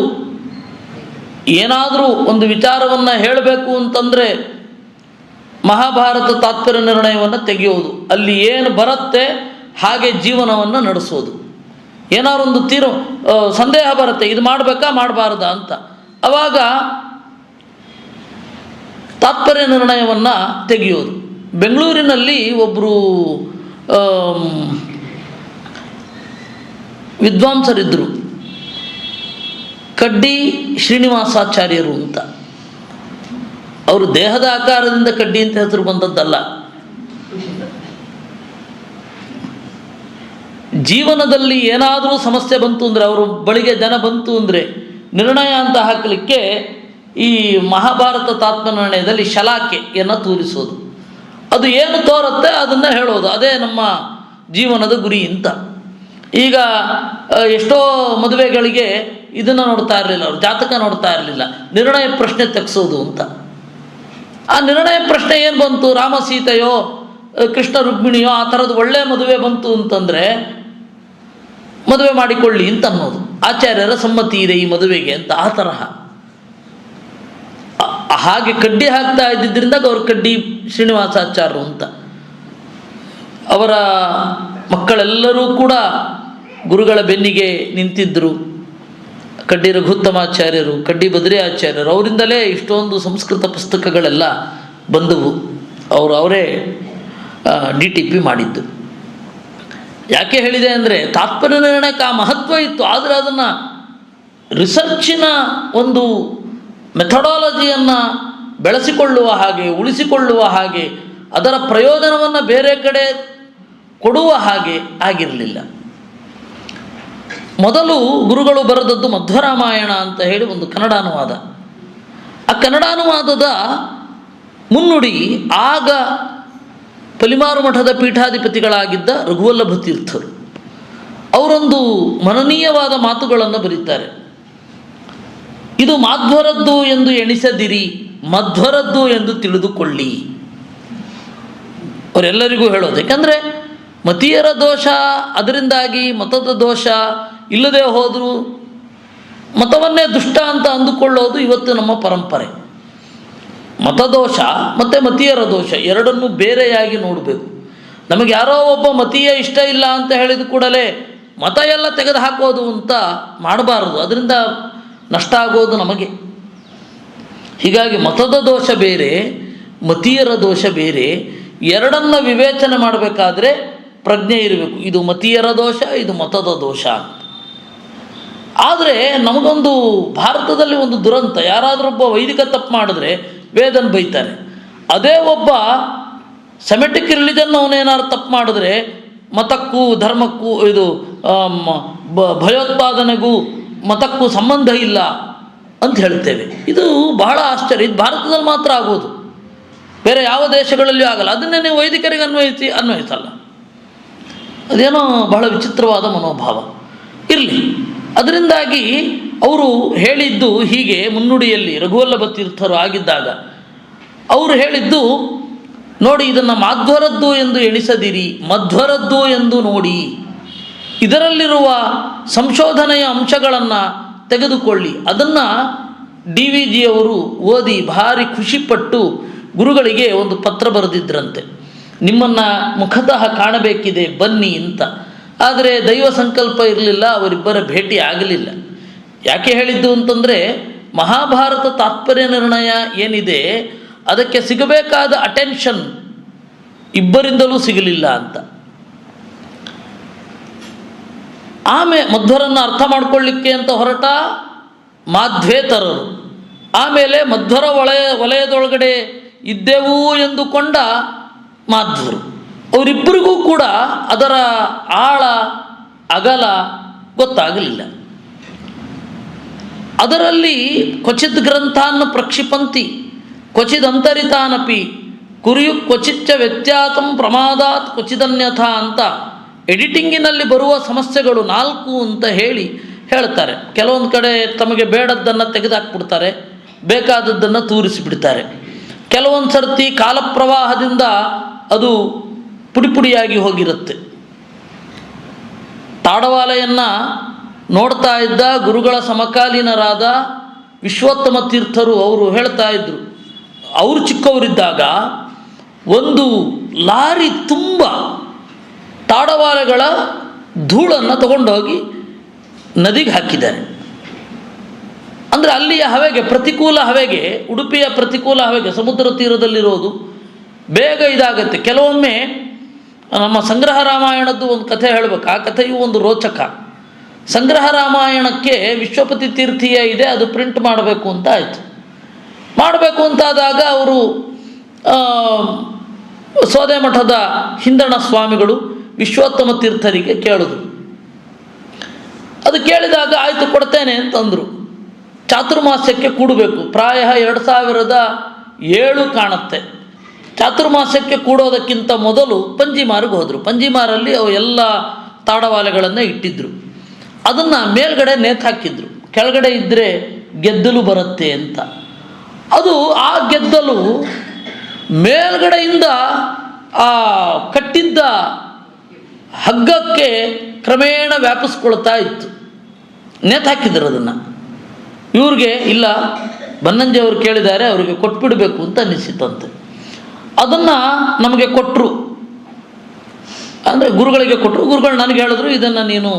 Speaker 1: ಏನಾದರೂ ಒಂದು ವಿಚಾರವನ್ನು ಹೇಳಬೇಕು ಅಂತಂದರೆ ಮಹಾಭಾರತ ತಾತ್ಪರ್ಯ ನಿರ್ಣಯವನ್ನು ತೆಗೆಯೋದು, ಅಲ್ಲಿ ಏನು ಬರುತ್ತೆ ಹಾಗೆ ಜೀವನವನ್ನು ನಡೆಸೋದು. ಏನಾದ್ರು ಒಂದು ಸಂದೇಹ ಬರುತ್ತೆ, ಇದು ಮಾಡಬೇಕಾ ಮಾಡಬಾರ್ದಾ ಅಂತ, ಆವಾಗ ತಾತ್ಪರ್ಯ ನಿರ್ಣಯವನ್ನು ತೆಗೆಯೋದು. ಬೆಂಗಳೂರಿನಲ್ಲಿ ಒಬ್ಬರು ವಿದ್ವಾಂಸರಿದ್ದರು, ಕಡ್ಡಿ ಶ್ರೀನಿವಾಸಾಚಾರ್ಯರು ಅಂತ. ಅವರು ದೇಹದ ಆಕಾರದಿಂದ ಕಡ್ಡಿ ಅಂತ ಹೆಸರು ಬಂದದ್ದಲ್ಲ. ಜೀವನದಲ್ಲಿ ಏನಾದರೂ ಸಮಸ್ಯೆ ಬಂತು ಅಂದರೆ, ಅವರು ಬಳಿಗೆ ಜನ ಬಂತು ಅಂದರೆ ನಿರ್ಣಯ ಅಂತ ಹಾಕಲಿಕ್ಕೆ ಈ ಮಹಾಭಾರತ ತಾತ್ಮನಿರ್ಣಯದಲ್ಲಿ ಶಲಾಕೆಯನ್ನು ತೋರಿಸೋದು, ಅದು ಏನು ತೋರುತ್ತೆ ಅದನ್ನು ಹೇಳೋದು, ಅದೇ ನಮ್ಮ ಜೀವನದ ಗುರಿ ಅಂತ. ಈಗ ಎಷ್ಟೋ ಮದುವೆಗಳಿಗೆ ಇದನ್ನು ನೋಡ್ತಾ ಇರಲಿಲ್ಲ, ಅವರು ಜಾತಕ ನೋಡ್ತಾ ಇರಲಿಲ್ಲ, ನಿರ್ಣಯ ಪ್ರಶ್ನೆ ತೆಗೆಸೋದು ಅಂತ. ಆ ನಿರ್ಣಯ ಪ್ರಶ್ನೆ ಏನು ಬಂತು, ರಾಮ ಸೀತೆಯೋ ಕೃಷ್ಣ ರುಕ್ಮಿಣಿಯೋ ಆ ಥರದ್ದು ಒಳ್ಳೆಯ ಮದುವೆ ಬಂತು ಅಂತಂದರೆ ಮದುವೆ ಮಾಡಿಕೊಳ್ಳಿ ಅಂತ ಅನ್ನೋದು, ಆಚಾರ್ಯರ ಸಮ್ಮತಿ ಇದೆ ಈ ಮದುವೆಗೆ ಅಂತ. ಆ ತರಹ ಹಾಗೆ ಕಡ್ಡಿ ಹಾಕ್ತಾ ಇದ್ದಿದ್ದರಿಂದ ಅವರು ಕಡ್ಡಿ ಶ್ರೀನಿವಾಸಾಚಾರ್ಯರು ಅಂತ. ಅವರ ಮಕ್ಕಳೆಲ್ಲರೂ ಕೂಡ ಗುರುಗಳ ಬೆನ್ನಿಗೆ ನಿಂತಿದ್ದರು. ಕಡ್ಡಿ ರಘುತ್ತಮಾಚಾರ್ಯರು, ಕಡ್ಡಿ ಬದ್ರಿ ಆಚಾರ್ಯರು, ಅವರಿಂದಲೇ ಇಷ್ಟೊಂದು ಸಂಸ್ಕೃತ ಪುಸ್ತಕಗಳೆಲ್ಲ ಬಂದವು. ಅವರೇ DTP ಮಾಡಿದ್ದು. ಯಾಕೆ ಹೇಳಿದೆ ಅಂದರೆ ತಾತ್ಪರ್ಯ ನಿರ್ಣಯಕ್ಕೆ ಆ ಮಹತ್ವ ಇತ್ತು, ಆದರೆ ಅದನ್ನು ರಿಸರ್ಚಿನ ಒಂದು ಮೆಥಡಾಲಜಿಯನ್ನು ಬೆಳೆಸಿಕೊಳ್ಳುವ ಹಾಗೆ, ಉಳಿಸಿಕೊಳ್ಳುವ ಹಾಗೆ, ಅದರ ಪ್ರಯೋಜನವನ್ನು ಬೇರೆ ಕಡೆ ಕೊಡುವ ಹಾಗೆ ಆಗಿರಲಿಲ್ಲ. ಮೊದಲು ಗುರುಗಳು ಬರೆದದ್ದು ಮಧ್ವರಾಮಾಯಣ ಅಂತ ಹೇಳಿ ಒಂದು ಕನ್ನಡ ಅನುವಾದ. ಆ ಕನ್ನಡಾನುವಾದದ ಮುನ್ನುಡಿ ಆಗ ಪಲಿಮಾರು ಮಠದ ಪೀಠಾಧಿಪತಿಗಳಾಗಿದ್ದ ರಘುವಲ್ಲಭ ತೀರ್ಥರು ಅವರೊಂದು ಮನನೀಯವಾದ ಮಾತುಗಳನ್ನು ಬರೀತಾರೆ. ಇದು ಮಾಧ್ವರದ್ದು ಎಂದು ಎಣಿಸದಿರಿ, ಮಧ್ವರದ್ದು ಎಂದು ತಿಳಿದುಕೊಳ್ಳಿ. ಅವರೆಲ್ಲರಿಗೂ ಹೇಳೋದು, ಯಾಕಂದರೆ ಮತೀಯರ ದೋಷ, ಅದರಿಂದಾಗಿ ಮತದ ದೋಷ ಇಲ್ಲದೆ ಹೋದರೂ ಮತವನ್ನೇ ದುಷ್ಟ ಅಂತ ಅಂದುಕೊಳ್ಳೋದು ಇವತ್ತು ನಮ್ಮ ಪರಂಪರೆ. ಮತದೋಷ ಮತ್ತು ಮತೀಯರ ದೋಷ ಎರಡನ್ನೂ ಬೇರೆಯಾಗಿ ನೋಡಬೇಕು. ನಮಗೆ ಯಾರೋ ಒಬ್ಬ ಮತೀಯ ಇಷ್ಟ ಇಲ್ಲ ಅಂತ ಹೇಳಿದ ಕೂಡಲೇ ಮತ ಎಲ್ಲ ತೆಗೆದು ಹಾಕೋದು ಅಂತ ಮಾಡಬಾರದು, ಅದರಿಂದ ನಷ್ಟ ಆಗೋದು ನಮಗೆ. ಹೀಗಾಗಿ ಮತದ ದೋಷ ಬೇರೆ, ಮತೀಯರ ದೋಷ ಬೇರೆ. ಎರಡನ್ನು ವಿವೇಚನೆ ಮಾಡಬೇಕಾದ್ರೆ ಪ್ರಜ್ಞೆ ಇರಬೇಕು, ಇದು ಮತೀಯರ ದೋಷ, ಇದು ಮತದ ದೋಷ. ಆದರೆ ನಮಗೊಂದು ಭಾರತದಲ್ಲಿ ಒಂದು ದುರಂತ, ಯಾರಾದರೂ ಒಬ್ಬ ವೈದಿಕ ತಪ್ಪು ಮಾಡಿದ್ರೆ ವೇದನ್ ಬೈತಾರೆ. ಅದೇ ಒಬ್ಬ ಸೆಮೆಟಿಕ್ ರಿಲಿಜನ್ ಅವನೇನಾದ್ರು ತಪ್ಪು ಮಾಡಿದ್ರೆ ಮತಕ್ಕೂ ಧರ್ಮಕ್ಕೂ ಇದು ಭಯೋತ್ಪಾದನೆಗೂ ಮತಕ್ಕೂ ಸಂಬಂಧ ಇಲ್ಲ ಅಂತ ಹೇಳ್ತೇವೆ. ಇದು ಬಹಳ ಆಶ್ಚರ್ಯ. ಇದು ಭಾರತದಲ್ಲಿ ಮಾತ್ರ ಆಗೋದು, ಬೇರೆ ಯಾವ ದೇಶಗಳಲ್ಲಿಯೂ ಆಗಲ್ಲ. ಅದನ್ನೇ ನೀವು ವೈದಿಕರಿಗೆ ಅನ್ವಯಿಸಲ್ಲ. ಅದೇನೋ ಬಹಳ ವಿಚಿತ್ರವಾದ ಮನೋಭಾವ. ಇರಲಿ, ಅದರಿಂದಾಗಿ ಅವರು ಹೇಳಿದ್ದು ಹೀಗೆ ಮುನ್ನುಡಿಯಲ್ಲಿ ರಘುವಲ್ಲಭ ತೀರ್ಥರು ಆಗಿದ್ದಾಗ ಅವರು ಹೇಳಿದ್ದು, ನೋಡಿ ಇದನ್ನು ಮಾಧ್ವರದ್ದು ಎಂದು ಎಣಿಸದಿರಿ, ಮಧ್ವರದ್ದು ಎಂದು ನೋಡಿ, ಇದರಲ್ಲಿರುವ ಸಂಶೋಧನೆಯ ಅಂಶಗಳನ್ನು ತೆಗೆದುಕೊಳ್ಳಿ. ಅದನ್ನು DVG ಅವರು ಓದಿ ಭಾರಿ ಖುಷಿಪಟ್ಟು ಗುರುಗಳಿಗೆ ಒಂದು ಪತ್ರ ಬರೆದಿದ್ರಂತೆ, ನಿಮ್ಮನ್ನು ಮುಖತಃ ಕಾಣಬೇಕಿದೆ ಬನ್ನಿ ಅಂತ. ಆದರೆ ದೈವ ಸಂಕಲ್ಪ ಇರಲಿಲ್ಲ, ಅವರಿಬ್ಬರ ಭೇಟಿ ಆಗಲಿಲ್ಲ. ಯಾಕೆ ಹೇಳಿದ್ದು ಅಂತಂದರೆ, ಮಹಾಭಾರತ ತಾತ್ಪರ್ಯ ನಿರ್ಣಯ ಏನಿದೆ ಅದಕ್ಕೆ ಸಿಗಬೇಕಾದ ಅಟೆನ್ಷನ್ ಇಬ್ಬರಿಂದಲೂ ಸಿಗಲಿಲ್ಲ ಅಂತ. ಮಧ್ವರನ್ನು ಅರ್ಥ ಮಾಡಿಕೊಳ್ಳಿಕ್ಕೆ ಅಂತ ಹೊರಟ ಮಾಧ್ವೇತರರು, ಆಮೇಲೆ ಮಧ್ವರ ವಲಯದೊಳಗಡೆ ಇದ್ದೆವು ಎಂದುಕೊಂಡ ಮಾಧ್ವರು, ಅವರಿಬ್ಬರಿಗೂ ಕೂಡ ಅದರ ಆಳ ಅಗಲ ಗೊತ್ತಾಗಲಿಲ್ಲ. ಅದರಲ್ಲಿ ಕ್ವಚಿತ್ ಗ್ರಂಥಾನ್ನ ಪ್ರಕ್ಷಿಪಂತಿ ಕ್ವಚಿದಂತರಿತಾನಪಿ ಕುರಿಯು ಕ್ವಚಿಚ್ಚ ವ್ಯತ್ಯಾಸಂ ಪ್ರಮಾದಾತ್ ಕ್ವಚಿದನ್ಯಥಾ ಅಂತ ಎಡಿಟಿಂಗಿನಲ್ಲಿ ಬರುವ ಸಮಸ್ಯೆಗಳು 4 ಅಂತ ಹೇಳ್ತಾರೆ. ಕೆಲವೊಂದು ಕಡೆ ತಮಗೆ ಬೇಡದ್ದನ್ನು ತೆಗೆದುಹಾಕ್ಬಿಡ್ತಾರೆ, ಬೇಕಾದದ್ದನ್ನು ತೂರಿಸಿಬಿಡ್ತಾರೆ. ಕೆಲವೊಂದು ಸರ್ತಿ ಕಾಲಪ್ರವಾಹದಿಂದ ಅದು ಪುಡಿಯಾಗಿ ಹೋಗಿರುತ್ತೆ. ತಾಡವಾಲೆಯನ್ನು ನೋಡ್ತಾ ಇದ್ದ ಗುರುಗಳ ಸಮಕಾಲೀನರಾದ ವಿಶ್ವೋತ್ತಮ ತೀರ್ಥರು ಅವರು ಹೇಳ್ತಾ ಇದ್ದರು, ಅವರು ಚಿಕ್ಕವರಿದ್ದಾಗ ಒಂದು ಲಾರಿ ತುಂಬ ತಾಡವಾಲೆಗಳ ಧೂಳನ್ನು ತಗೊಂಡೋಗಿ ನದಿಗೆ ಹಾಕಿದ್ದಾರೆ. ಅಂದರೆ ಅಲ್ಲಿಯ ಹವೆಗೆ, ಪ್ರತಿಕೂಲ ಹವೆಗೆ, ಉಡುಪಿಯ ಪ್ರತಿಕೂಲ ಹವೆಗೆ, ಸಮುದ್ರ ತೀರದಲ್ಲಿರೋದು ಬೇಗ ಇದಾಗತ್ತೆ. ಕೆಲವೊಮ್ಮೆ ನಮ್ಮ ಸಂಗ್ರಹ ರಾಮಾಯಣದ್ದು ಒಂದು ಕಥೆ ಹೇಳಬೇಕು. ಆ ಕಥೆಯು ಒಂದು ರೋಚಕ. ಸಂಗ್ರಹ ರಾಮಾಯಣಕ್ಕೆ ವಿಶ್ವಪತಿ ತೀರ್ಥೀಯ ಇದೆ, ಅದು ಪ್ರಿಂಟ್ ಮಾಡಬೇಕು ಅಂತ ಆಯಿತು. ಮಾಡಬೇಕು ಅಂತಾದಾಗ ಅವರು ಸೋದೆ ಮಠದ ಹಿಂದಣ ಸ್ವಾಮಿಗಳು ವಿಶ್ವೋತ್ತಮ ತೀರ್ಥರಿಗೆ ಕೇಳಿದ್ರು. ಅದು ಕೇಳಿದಾಗ ಆಯಿತು ಕೊಡ್ತೇನೆ ಅಂತಂದರು. ಚಾತುರ್ಮಾಸ್ಯಕ್ಕೆ ಕೂಡಬೇಕು, ಪ್ರಾಯ 2007 ಕಾಣುತ್ತೆ. ಚಾತುರ್ಮಾಸ್ಯಕ್ಕೆ ಕೂಡೋದಕ್ಕಿಂತ ಮೊದಲು ಪಂಜಿಮಾರಿಗೆ ಹೋದರು. ಪಂಜಿಮಾರಲ್ಲಿ ಅವು ಎಲ್ಲ ತಾಡವಾಲೆಗಳನ್ನು ಇಟ್ಟಿದ್ದರು. ಅದನ್ನು ಮೇಲ್ಗಡೆ ನೇತಾಕಿದ್ರು, ಕೆಳಗಡೆ ಇದ್ದರೆ ಗೆದ್ದಲು ಬರುತ್ತೆ ಅಂತ. ಅದು ಆ ಗೆದ್ದಲು ಮೇಲ್ಗಡೆಯಿಂದ ಆ ಕಟ್ಟಿದ್ದ ಹಗ್ಗಕ್ಕೆ ಕ್ರಮೇಣ ವ್ಯಾಪಿಸ್ಕೊಳ್ತಾ ಇತ್ತು. ನೇತಾಕಿದ್ರು ಅದನ್ನು. ಇವ್ರಿಗೆ ಇಲ್ಲ, ಬನ್ನಂಜಿ ಅವರು ಕೇಳಿದ್ದಾರೆ, ಅವರಿಗೆ ಕೊಟ್ಬಿಡಬೇಕು ಅಂತ ಅನ್ನಿಸಿತಂತೆ. ಅದನ್ನು ನಮಗೆ ಕೊಟ್ಟರು, ಅಂದರೆ ಗುರುಗಳಿಗೆ ಕೊಟ್ಟರು. ಗುರುಗಳು ನನಗೆ ಹೇಳಿದ್ರು ಇದನ್ನು ನೀನು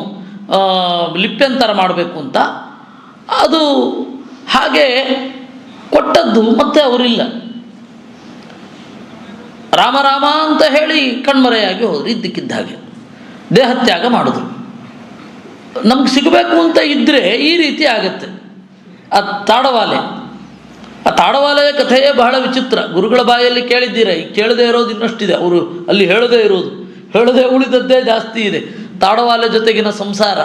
Speaker 1: ಲಿಪ್ಯಂತರ ಮಾಡಬೇಕು ಅಂತ. ಅದು ಹಾಗೆ ಕೊಟ್ಟದ್ದು. ಮತ್ತೆ ಅವರಿಲ್ಲ, ರಾಮ ರಾಮ ಅಂತ ಹೇಳಿ ಕಣ್ಮರೆಯಾಗಿ ಹೋದರು. ಇದ್ದಕ್ಕಿದ್ದ ಹಾಗೆ ದೇಹತ್ಯಾಗ ಮಾಡಿದ್ರು. ನಮ್ಗೆ ಸಿಗಬೇಕು ಅಂತ ಇದ್ದರೆ ಈ ರೀತಿ ಆಗತ್ತೆ. ಆ ತಾಡವಾಲೆ, ಆ ತಾಡವಾಲೆಯ ಕಥೆಯೇ ಬಹಳ ವಿಚಿತ್ರ. ಗುರುಗಳ ಬಾಯಲ್ಲಿ ಕೇಳಿದ್ದೀರ, ಈಗ ಕೇಳದೇ ಇರೋದು ಇನ್ನಷ್ಟಿದೆ. ಅವರು ಅಲ್ಲಿ ಹೇಳದೇ ಇರೋದು, ಹೇಳದೇ ಉಳಿದದ್ದೇ ಜಾಸ್ತಿ ಇದೆ. ತಾಡವಾಲೆ ಜೊತೆಗಿನ ಸಂಸಾರ.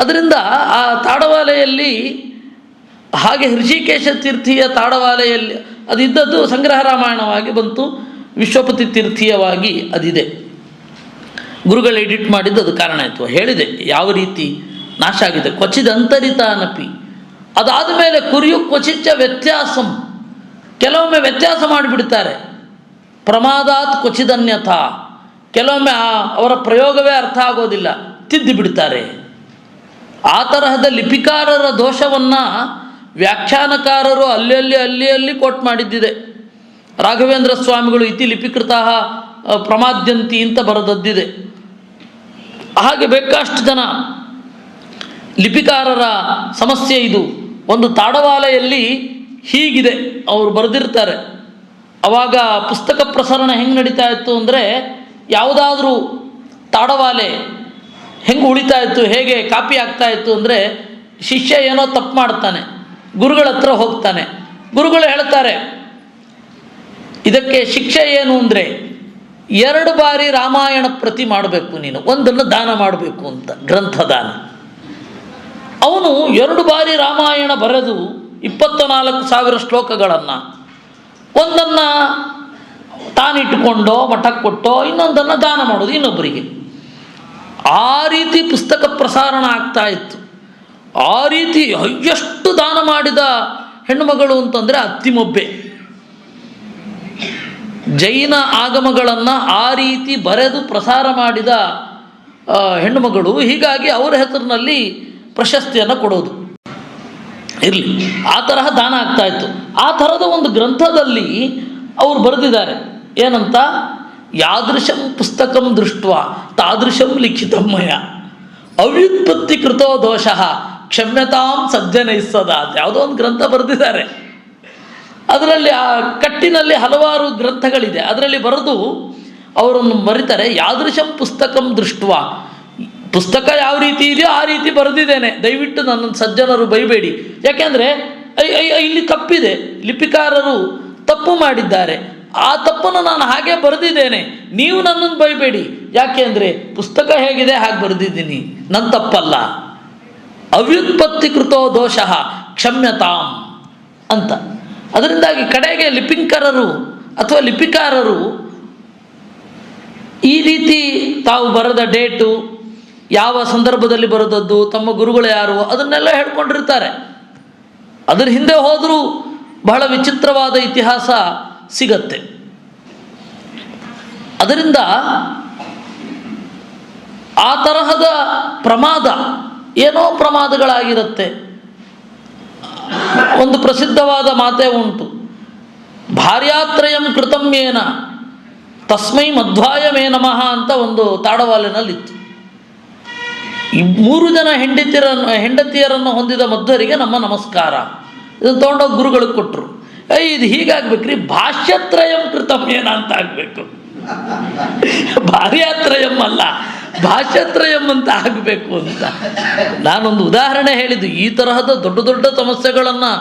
Speaker 1: ಅದರಿಂದ ಆ ತಾಡವಾಲೆಯಲ್ಲಿ ಹಾಗೆ ಹೃಷಿಕೇಶ ತೀರ್ಥೀಯ ತಾಡವಾಲೆಯಲ್ಲಿ ಅದಿದ್ದದ್ದು ಸಂಗ್ರಹ ರಾಮಾಯಣವಾಗಿ ಬಂತು, ವಿಶ್ವಪತಿ ತೀರ್ಥೀಯವಾಗಿ ಅದಿದೆ. ಗುರುಗಳು ಎಡಿಟ್ ಮಾಡಿದ್ದು ಅದು ಕಾರಣ ಆಯಿತು. ಹೇಳಿದೆ ಯಾವ ರೀತಿ ನಾಶ ಆಗಿದೆ. ಕ್ವಚಿದ್ ಅಂತರಿತಾನಪಿ, ಅದಾದ ಮೇಲೆ ಕುರಿಯು ಕ್ವಚಿಚ್ಚ ವ್ಯತ್ಯಾಸಂ, ಕೆಲವೊಮ್ಮೆ ವ್ಯತ್ಯಾಸ ಮಾಡಿಬಿಡ್ತಾರೆ. ಪ್ರಮಾದಾತ್ ಕ್ವಚಿದನ್ಯಥ, ಕೆಲವೊಮ್ಮೆ ಅವರ ಪ್ರಯೋಗವೇ ಅರ್ಥ ಆಗೋದಿಲ್ಲ, ತಿದ್ದಿ ಬಿಡ್ತಾರೆ. ಆ ತರಹದ ಲಿಪಿಕಾರರ ದೋಷವನ್ನು ವ್ಯಾಖ್ಯಾನಕಾರರು ಅಲ್ಲಿ ಕೋಟ್ ಮಾಡಿದ್ದಿದೆ. ರಾಘವೇಂದ್ರ ಸ್ವಾಮಿಗಳು ಇತಿ ಲಿಪಿಕೃತ ಪ್ರಮಾದ್ಯಂತಿ ಅಂತ ಬರೆದದ್ದಿದೆ. ಹಾಗೆ ಬೇಕಷ್ಟು ಜನ ಲಿಪಿಕಾರರ ಸಮಸ್ಯೆ ಇದು. ಒಂದು ತಾಡವಾಲೆಯಲ್ಲಿ ಹೀಗಿದೆ ಅವರು ಬರೆದಿರ್ತಾರೆ. ಆವಾಗ ಪುಸ್ತಕ ಪ್ರಸರಣ ಹೆಂಗೆ ನಡೀತಾ ಇತ್ತು ಅಂದರೆ, ಯಾವುದಾದ್ರೂ ತಾಡವಾಲೆ ಹೆಂಗೆ ಉಳಿತಾ ಇತ್ತು, ಹೇಗೆ ಕಾಪಿ ಆಗ್ತಾ ಇತ್ತು ಅಂದರೆ, ಶಿಷ್ಯ ಏನೋ ತಪ್ಪು ಮಾಡ್ತಾನೆ, ಗುರುಗಳ ಹತ್ರ ಹೋಗ್ತಾನೆ. ಗುರುಗಳು ಹೇಳ್ತಾರೆ ಇದಕ್ಕೆ ಶಿಕ್ಷೆ ಏನು ಅಂದರೆ 2 ಬಾರಿ ರಾಮಾಯಣ ಪ್ರತಿ ಮಾಡಬೇಕು ನೀನು, ಒಂದನ್ನು ದಾನ ಮಾಡಬೇಕು ಅಂತ, ಗ್ರಂಥದಾನ. ಅವನು 2 ಬಾರಿ ರಾಮಾಯಣ ಬರೆದು 24,000 ಶ್ಲೋಕಗಳನ್ನು, ಒಂದನ್ನು ತಾನಿಟ್ಟುಕೊಂಡೋ ಮಠಕ್ಕೆ ಕೊಟ್ಟೋ, ಇನ್ನೊಂದನ್ನು ದಾನ ಮಾಡೋದು ಇನ್ನೊಬ್ಬರಿಗೆ. ಆ ರೀತಿ ಪುಸ್ತಕ ಪ್ರಸಾರಣ ಆಗ್ತಾ ಇತ್ತು. ಆ ರೀತಿ ಎಷ್ಟು ದಾನ ಮಾಡಿದ ಹೆಣ್ಣುಮಗಳು ಅಂತಂದರೆ ಅತ್ತಿಮೊಬ್ಬೆ. ಜೈನ ಆಗಮಗಳನ್ನು ಆ ರೀತಿ ಬರೆದು ಪ್ರಸಾರ ಮಾಡಿದ ಹೆಣ್ಣುಮಗಳು. ಹೀಗಾಗಿ ಅವರ ಹೆಸರಿನಲ್ಲಿ ಪ್ರಶಸ್ತಿಯನ್ನು ಕೊಡೋದು ಇರಲಿ, ಆ ತರಹ ದಾನ ಆಗ್ತಾ ಇತ್ತು. ಆ ಥರದ ಒಂದು ಗ್ರಂಥದಲ್ಲಿ ಅವರು ಬರೆದಿದ್ದಾರೆ ಏನಂತ, ಯಾದೃಶಂ ಪುಸ್ತಕಂ ದೃಷ್ಟ ತಾದೃಶಂ ಲಿಖಿತಮ್ಮಯ ಅವ್ಯುತ್ಪತ್ತಿ ಕೃತೋ ದೋಷಃ ಕ್ಷಮ್ಯತಾಂ ಸಜ್ಜನೈಸ್ಸದ ಅಂತ ಯಾವುದೋ ಒಂದು ಗ್ರಂಥ ಬರೆದಿದ್ದಾರೆ. ಅದರಲ್ಲಿ ಆ ಕಟ್ಟಿನಲ್ಲಿ ಹಲವಾರು ಗ್ರಂಥಗಳಿದೆ. ಅದರಲ್ಲಿ ಬರೆದು ಅವರನ್ನು ಬರೀತಾರೆ, ಯಾದೃಶಂ ಪುಸ್ತಕಂ ದೃಷ್ಟ, ಪುಸ್ತಕ ಯಾವ ರೀತಿ ಇದೆಯೋ ಆ ರೀತಿ ಬರೆದಿದ್ದೇನೆ, ದಯವಿಟ್ಟು ನನ್ನನ್ನು ಸಜ್ಜನರು ಬೈಬೇಡಿ. ಯಾಕೆಂದರೆ ಇಲ್ಲಿ ತಪ್ಪಿದೆ, ಲಿಪಿಕಾರರು ತಪ್ಪು ಮಾಡಿದ್ದಾರೆ, ಆ ತಪ್ಪನ್ನು ನಾನು ಹಾಗೆ ಬರೆದಿದ್ದೇನೆ, ನೀವು ನನ್ನನ್ನು ಬೈಬೇಡಿ. ಯಾಕೆ ಅಂದರೆ ಪುಸ್ತಕ ಹೇಗಿದೆ ಹಾಗೆ ಬರೆದಿದ್ದೀನಿ, ನನ್ನ ತಪ್ಪಲ್ಲ. ಅವ್ಯುತ್ಪತ್ತಿ ಕೃತೋ ದೋಷಃ ಕ್ಷಮ್ಯತಾಂ ಅಂತ. ಅದರಿಂದಾಗಿ ಕಡೆಗೆ ಲಿಪಿಕಾರರು ಅಥವಾ ಲಿಪಿಕಾರರು ಈ ರೀತಿ ತಾವು ಬರೆದ ಡೇಟು, ಯಾವ ಸಂದರ್ಭದಲ್ಲಿ ಬರೆದದ್ದು, ತಮ್ಮ ಗುರುಗಳು ಯಾರು, ಅದನ್ನೆಲ್ಲ ಹೇಳ್ಕೊಂಡಿರ್ತಾರೆ. ಅದರ ಹಿಂದೆ ಹೋದರೂ ಬಹಳ ವಿಚಿತ್ರವಾದ ಇತಿಹಾಸ ಸಿಗತ್ತೆ. ಅದರಿಂದ ಆ ತರಹದ ಪ್ರಮಾದ, ಏನೋ ಪ್ರಮಾದಗಳಾಗಿರುತ್ತೆ. ಒಂದು ಪ್ರಸಿದ್ಧವಾದ ಮಾತೇ ಉಂಟು, ಭಾರ್ಯಾತ್ರಯಂ ಕೃತಮ್ಯೇನ ತಸ್ಮೈ ಮಧ್ವಾಯಮೇ ನಮಃ ಅಂತ ಒಂದು ತಾಡವಾಲಿನಲ್ಲಿತ್ತು. 3 ಜನ ಹೆಂಡತಿಯರನ್ನು ಹೊಂದಿದ ಮಧ್ವರಿಗೆ ನಮ್ಮ ನಮಸ್ಕಾರ. ಇದನ್ನು ತೊಗೊಂಡೋಗಿ ಗುರುಗಳಿಗೆ ಕೊಟ್ಟರು. ಇದು ಹೀಗಾಗ್ಬೇಕ್ರಿ, ಭಾಷ್ಯತ್ರಯಂ ಕೃತಮ್ಯೇನ ಅಂತ ಆಗಬೇಕು. ಭಾರ್ಯಾತ್ರಯಂ ಅಲ್ಲ, ಭಾಷಾತ್ರಯಂ ಅಂತ ಆಗಬೇಕು ಅಂತ. ನಾನೊಂದು ಉದಾಹರಣೆ ಹೇಳಿದ್ದು. ಈ ತರಹದ ದೊಡ್ಡ ದೊಡ್ಡ ಸಮಸ್ಯೆಗಳನ್ನು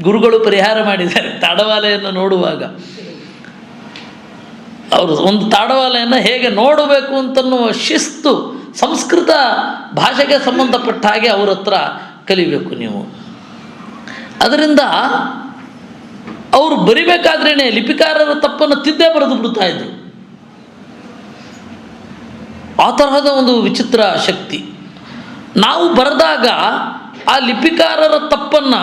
Speaker 1: ಗುರುಗಳು ಪರಿಹಾರ ಮಾಡಿದ್ದಾರೆ. ತಾಡವಾಲೆಯನ್ನು ನೋಡುವಾಗ ಅವರು ಒಂದು ತಾಡವಾಲೆಯನ್ನು ಹೇಗೆ ನೋಡಬೇಕು ಅಂತನ್ನುವ ಶಿಸ್ತು ಸಂಸ್ಕೃತ ಭಾಷೆಗೆ ಸಂಬಂಧಪಟ್ಟ ಹಾಗೆ ಅವ್ರ ಹತ್ರ ಕಲಿಬೇಕು ನೀವು. ಅದರಿಂದ ಅವರು ಬರಿಬೇಕಾದ್ರೇ ಲಿಪಿಕಾರರ ತಪ್ಪನ್ನು ತಿದ್ದೇ ಬರೆದು ಬಿಡ್ತಾ ಇದ್ರು. ಆ ತರಹದ ಒಂದು ವಿಚಿತ್ರ ಶಕ್ತಿ. ನಾವು ಬರೆದಾಗ ಆ ಲಿಪಿಕಾರರ ತಪ್ಪನ್ನು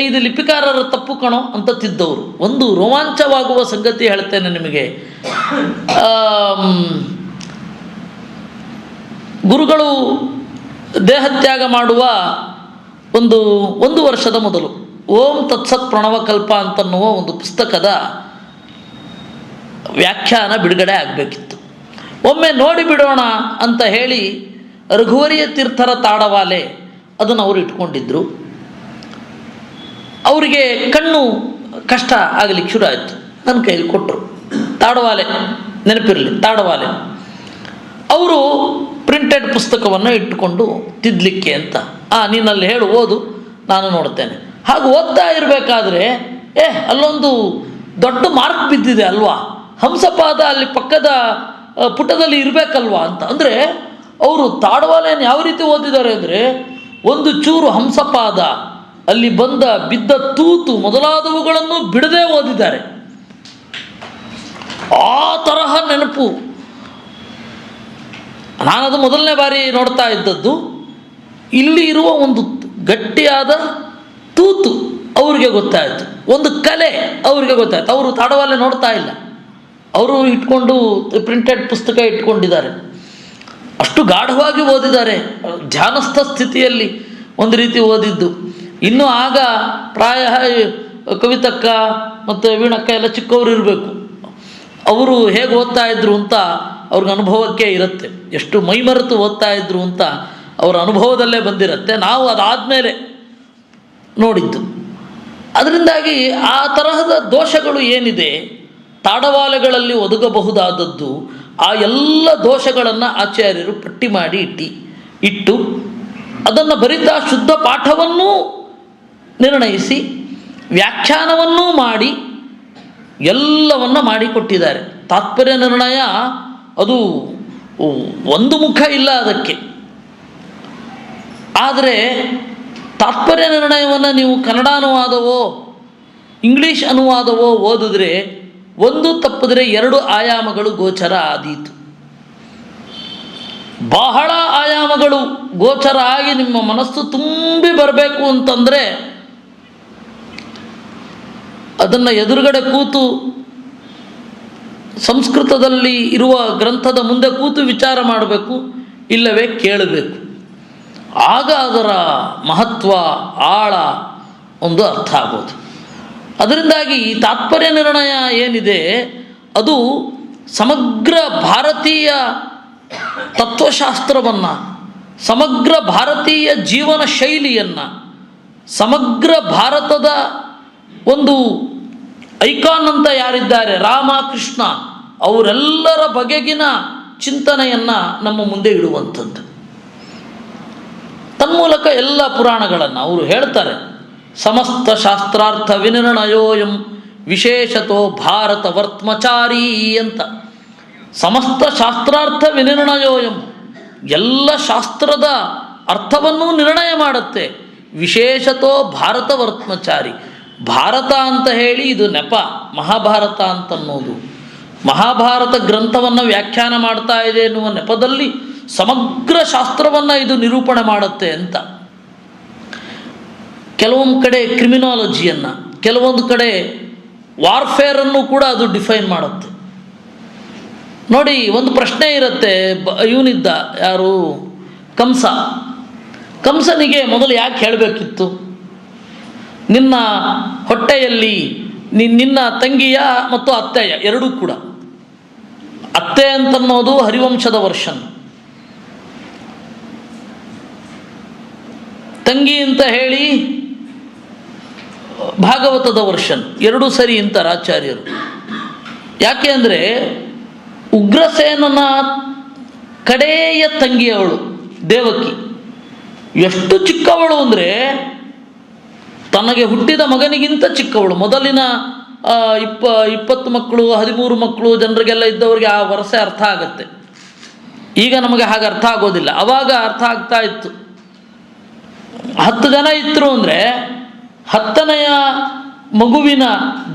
Speaker 1: ಇದು ಲಿಪಿಕಾರರ ತಪ್ಪು ಕಣೋ ಅಂತ ತಿದ್ದವರು. ಒಂದು ರೋಮಾಂಚವಾಗುವ ಸಂಗತಿ ಹೇಳ್ತೇನೆ ನಿಮಗೆ. ಗುರುಗಳು ದೇಹತ್ಯಾಗ ಮಾಡುವ ಒಂದು ವರ್ಷದ ಮೊದಲು ಓಂ ತತ್ಸತ್ ಪ್ರಣವಕಲ್ಪ ಅಂತನ್ನುವ ಒಂದು ಪುಸ್ತಕದ ವ್ಯಾಖ್ಯಾನ ಬಿಡುಗಡೆ ಆಗಬೇಕಿತ್ತು. ಒಮ್ಮೆ ನೋಡಿ ಬಿಡೋಣ ಅಂತ ಹೇಳಿ ರಘುವರಿಯ ತೀರ್ಥರ ತಾಡವಾಲೆ ಅದನ್ನು ಅವರು ಇಟ್ಕೊಂಡಿದ್ದರು. ಅವರಿಗೆ ಕಣ್ಣು ಕಷ್ಟ ಆಗಲಿಕ್ಕೆ ಶುರು ಆಯಿತು. ನನ್ನ ಕೈಯಲ್ಲಿ ಕೊಟ್ಟರು ತಾಡವಾಲೆ, ನೆನಪಿರಲಿ ತಾಡವಾಲೆ. ಅವರು ಪ್ರಿಂಟೆಡ್ ಪುಸ್ತಕವನ್ನು ಇಟ್ಟುಕೊಂಡು ತಿದ್ದಲಿಕ್ಕೆ ಅಂತ, ನೀನಲ್ಲಿ ಹೇಳು ಓದು ನಾನು ನೋಡ್ತೇನೆ. ಹಾಗೆ ಓದ್ತಾ ಇರಬೇಕಾದ್ರೆ ಅಲ್ಲೊಂದು ದೊಡ್ಡ ಮಾರ್ಕ್ ಬಿದ್ದಿದೆ ಅಲ್ವಾ, ಹಂಸಪಾದ ಅಲ್ಲಿ ಪಕ್ಕದ ಪುಟದಲ್ಲಿ ಇರಬೇಕಲ್ವಾ ಅಂತ. ಅಂದರೆ ಅವರು ತಾಡವಾಲೆಯನ್ನು ಯಾವ ರೀತಿ ಓದಿದ್ದಾರೆ ಅಂದರೆ, ಒಂದು ಚೂರು ಹಂಸಪಾದ, ಅಲ್ಲಿ ಬಿದ್ದ ತೂತು ಮೊದಲಾದವುಗಳನ್ನು ಬಿಡದೆ ಓದಿದ್ದಾರೆ. ಆ ತರಹ ನೆನಪು. ನಾನದು ಮೊದಲನೇ ಬಾರಿ ನೋಡ್ತಾ ಇದ್ದದ್ದು. ಇಲ್ಲಿ ಇರುವ ಒಂದು ಗಟ್ಟಿಯಾದ ತೂತು ಅವರಿಗೆ ಗೊತ್ತಾಯಿತು, ಒಂದು ಕಲೆ ಅವರಿಗೆ ಗೊತ್ತಾಯಿತು. ಅವರು ತಾಡವಾಲೆ ನೋಡ್ತಾ ಇಲ್ಲ, ಅವರು ಇಟ್ಕೊಂಡು ಪ್ರಿಂಟೆಡ್ ಪುಸ್ತಕ ಇಟ್ಕೊಂಡಿದ್ದಾರೆ. ಅಷ್ಟು ಗಾಢವಾಗಿ ಓದಿದ್ದಾರೆ, ಧ್ಯಾನಸ್ಥ ಸ್ಥಿತಿಯಲ್ಲಿ ಒಂದು ರೀತಿ ಓದಿದ್ದು. ಇನ್ನು ಆಗ ಪ್ರಾಯ ಕವಿತಕ್ಕ ಮತ್ತು ವೀಣಕ್ಕ ಎಲ್ಲ ಚಿಕ್ಕವರು ಇರಬೇಕು. ಅವರು ಹೇಗೆ ಓದ್ತಾ ಇದ್ರು ಅಂತ ಅವ್ರಿಗೆ ಅನುಭವಕ್ಕೆ ಇರುತ್ತೆ, ಎಷ್ಟು ಮೈಮರೆತು ಓದ್ತಾ ಇದ್ರು ಅಂತ ಅವರ ಅನುಭವದಲ್ಲೇ ಬಂದಿರುತ್ತೆ. ನಾವು ಅದಾದಮೇಲೆ ನೋಡಿದ್ದು. ಅದರಿಂದಾಗಿ ಆ ತರಹದ ದೋಷಗಳು ಏನಿದೆ ತಾಡವಾಲೆಗಳಲ್ಲಿ ಒದಗಬಹುದಾದದ್ದು, ಆ ಎಲ್ಲ ದೋಷಗಳನ್ನು ಆಚಾರ್ಯರು ಪಟ್ಟಿ ಮಾಡಿ ಇಟ್ಟು ಅದನ್ನು ಬರಿತಾ ಶುದ್ಧ ಪಾಠವನ್ನೂ ನಿರ್ಣಯಿಸಿ ವ್ಯಾಖ್ಯಾನವನ್ನೂ ಮಾಡಿ ಎಲ್ಲವನ್ನ ಮಾಡಿಕೊಟ್ಟಿದ್ದಾರೆ. ತಾತ್ಪರ್ಯ ನಿರ್ಣಯ ಅದು ಒಂದು ಮುಖ ಇಲ್ಲ ಅದಕ್ಕೆ. ಆದರೆ ತಾತ್ಪರ್ಯ ನಿರ್ಣಯವನ್ನು ನೀವು ಕನ್ನಡ ಅನುವಾದವೋ ಇಂಗ್ಲೀಷ್ ಅನುವಾದವೋ ಓದಿದ್ರೆ ಒಂದು ತಪ್ಪಿದ್ರೆ ಎರಡು ಆಯಾಮಗಳು ಗೋಚರ ಆದೀತು. ಬಹಳ ಆಯಾಮಗಳು ಗೋಚರ ಆಗಿ ನಿಮ್ಮ ಮನಸ್ಸು ತುಂಬಿ ಬರಬೇಕು ಅಂತಂದರೆ ಅದನ್ನು ಎದುರುಗಡೆ ಕೂತು ಸಂಸ್ಕೃತದಲ್ಲಿ ಇರುವ ಗ್ರಂಥದ ಮುಂದೆ ಕೂತು ವಿಚಾರ ಮಾಡಬೇಕು, ಇಲ್ಲವೇ ಕೇಳಬೇಕು. ಆಗ ಅದರ ಮಹತ್ವ ಆಳ ಒಂದು ಅರ್ಥ ಆಗೋದು. ಅದರಿಂದಾಗಿ ಈ ತಾತ್ಪರ್ಯ ನಿರ್ಣಯ ಏನಿದೆ ಅದು ಸಮಗ್ರ ಭಾರತೀಯ ತತ್ವಶಾಸ್ತ್ರವನ್ನು, ಸಮಗ್ರ ಭಾರತೀಯ ಜೀವನ ಶೈಲಿಯನ್ನು, ಸಮಗ್ರ ಭಾರತದ ಒಂದು ಐಕಾನ್ ಅಂತ ಯಾರಿದ್ದಾರೆ ರಾಮ ಕೃಷ್ಣ, ಅವರೆಲ್ಲರ ಬಗೆಗಿನ ಚಿಂತನೆಯನ್ನು ನಮ್ಮ ಮುಂದೆ ಇಡುವಂಥದ್ದು. ತನ್ಮೂಲಕ ಎಲ್ಲ ಪುರಾಣಗಳನ್ನು ಅವರು ಹೇಳ್ತಾರೆ. ಸಮಸ್ತ ಶಾಸ್ತ್ರಾರ್ಥ ವಿನಿರ್ಣಯೋಯಂ ವಿಶೇಷತೋ ಭಾರತ ವರ್ತಮಚಾರಿ ಅಂತ. ಸಮಸ್ತ ಶಾಸ್ತ್ರಾರ್ಥ ವಿನಿರ್ಣಯೋಯಂ, ಎಲ್ಲ ಶಾಸ್ತ್ರದ ಅರ್ಥವನ್ನೂ ನಿರ್ಣಯ ಮಾಡುತ್ತೆ. ವಿಶೇಷತೋ ಭಾರತ ವರ್ತಮಚಾರಿ, ಭಾರತ ಅಂತ ಹೇಳಿ ಇದು ನೆಪ, ಮಹಾಭಾರತ ಅಂತನ್ನೋದು ಮಹಾಭಾರತ ಗ್ರಂಥವನ್ನು ವ್ಯಾಖ್ಯಾನ ಮಾಡ್ತಾ ಇದೆ ಎನ್ನುವ ನೆಪದಲ್ಲಿ ಸಮಗ್ರ ಶಾಸ್ತ್ರವನ್ನು ಇದು ನಿರೂಪಣೆ ಮಾಡುತ್ತೆ ಅಂತ. ಕೆಲವೊಂದು ಕಡೆ ಕ್ರಿಮಿನಾಲಜಿಯನ್ನು, ಕೆಲವೊಂದು ಕಡೆ ವಾರ್ಫೇರನ್ನು ಕೂಡ ಅದು ಡಿಫೈನ್ ಮಾಡುತ್ತೆ. ನೋಡಿ, ಒಂದು ಪ್ರಶ್ನೆ ಇರುತ್ತೆ. ಇವನಿದ್ದ ಯಾರು, ಕಂಸನಿಗೆ ಮೊದಲು ಯಾಕೆ ಹೇಳಬೇಕಿತ್ತು, ನಿನ್ನ ಹೊಟ್ಟೆಯಲ್ಲಿ ನಿನ್ನ ತಂಗಿಯ ಮತ್ತು ಅತ್ತೆಯ ಎರಡೂ ಕೂಡ, ಅತ್ತೆ ಅಂತನ್ನೋದು ಹರಿವಂಶದ ವರ್ಷನ್, ತಂಗಿ ಅಂತ ಹೇಳಿ ಭಾಗವತದ ವರ್ಷನ್, ಎರಡೂ ಸರಿ ಅಂತಾರೆ ಆಚಾರ್ಯರು. ಯಾಕೆ ಅಂದರೆ ಉಗ್ರಸೇನನ ಕಡೆಯ ತಂಗಿಯವಳು ದೇವಕಿ. ಎಷ್ಟು ಚಿಕ್ಕವಳು ಅಂದರೆ ತನಗೆ ಹುಟ್ಟಿದ ಮಗನಿಗಿಂತ ಚಿಕ್ಕವಳು. ಮೊದಲಿನ 20 ಮಕ್ಕಳು 13 ಮಕ್ಕಳು ಜನರಿಗೆಲ್ಲ ಇದ್ದವರಿಗೆ ಆ ವರ್ಷ ಅರ್ಥ ಆಗುತ್ತೆ. ಈಗ ನಮಗೆ ಹಾಗೆ ಅರ್ಥ ಆಗೋದಿಲ್ಲ, ಆವಾಗ ಅರ್ಥ ಆಗ್ತಾ ಇತ್ತು. 10 ಜನ ಇದ್ರು ಅಂದರೆ 10ನೆಯ ಮಗುವಿನ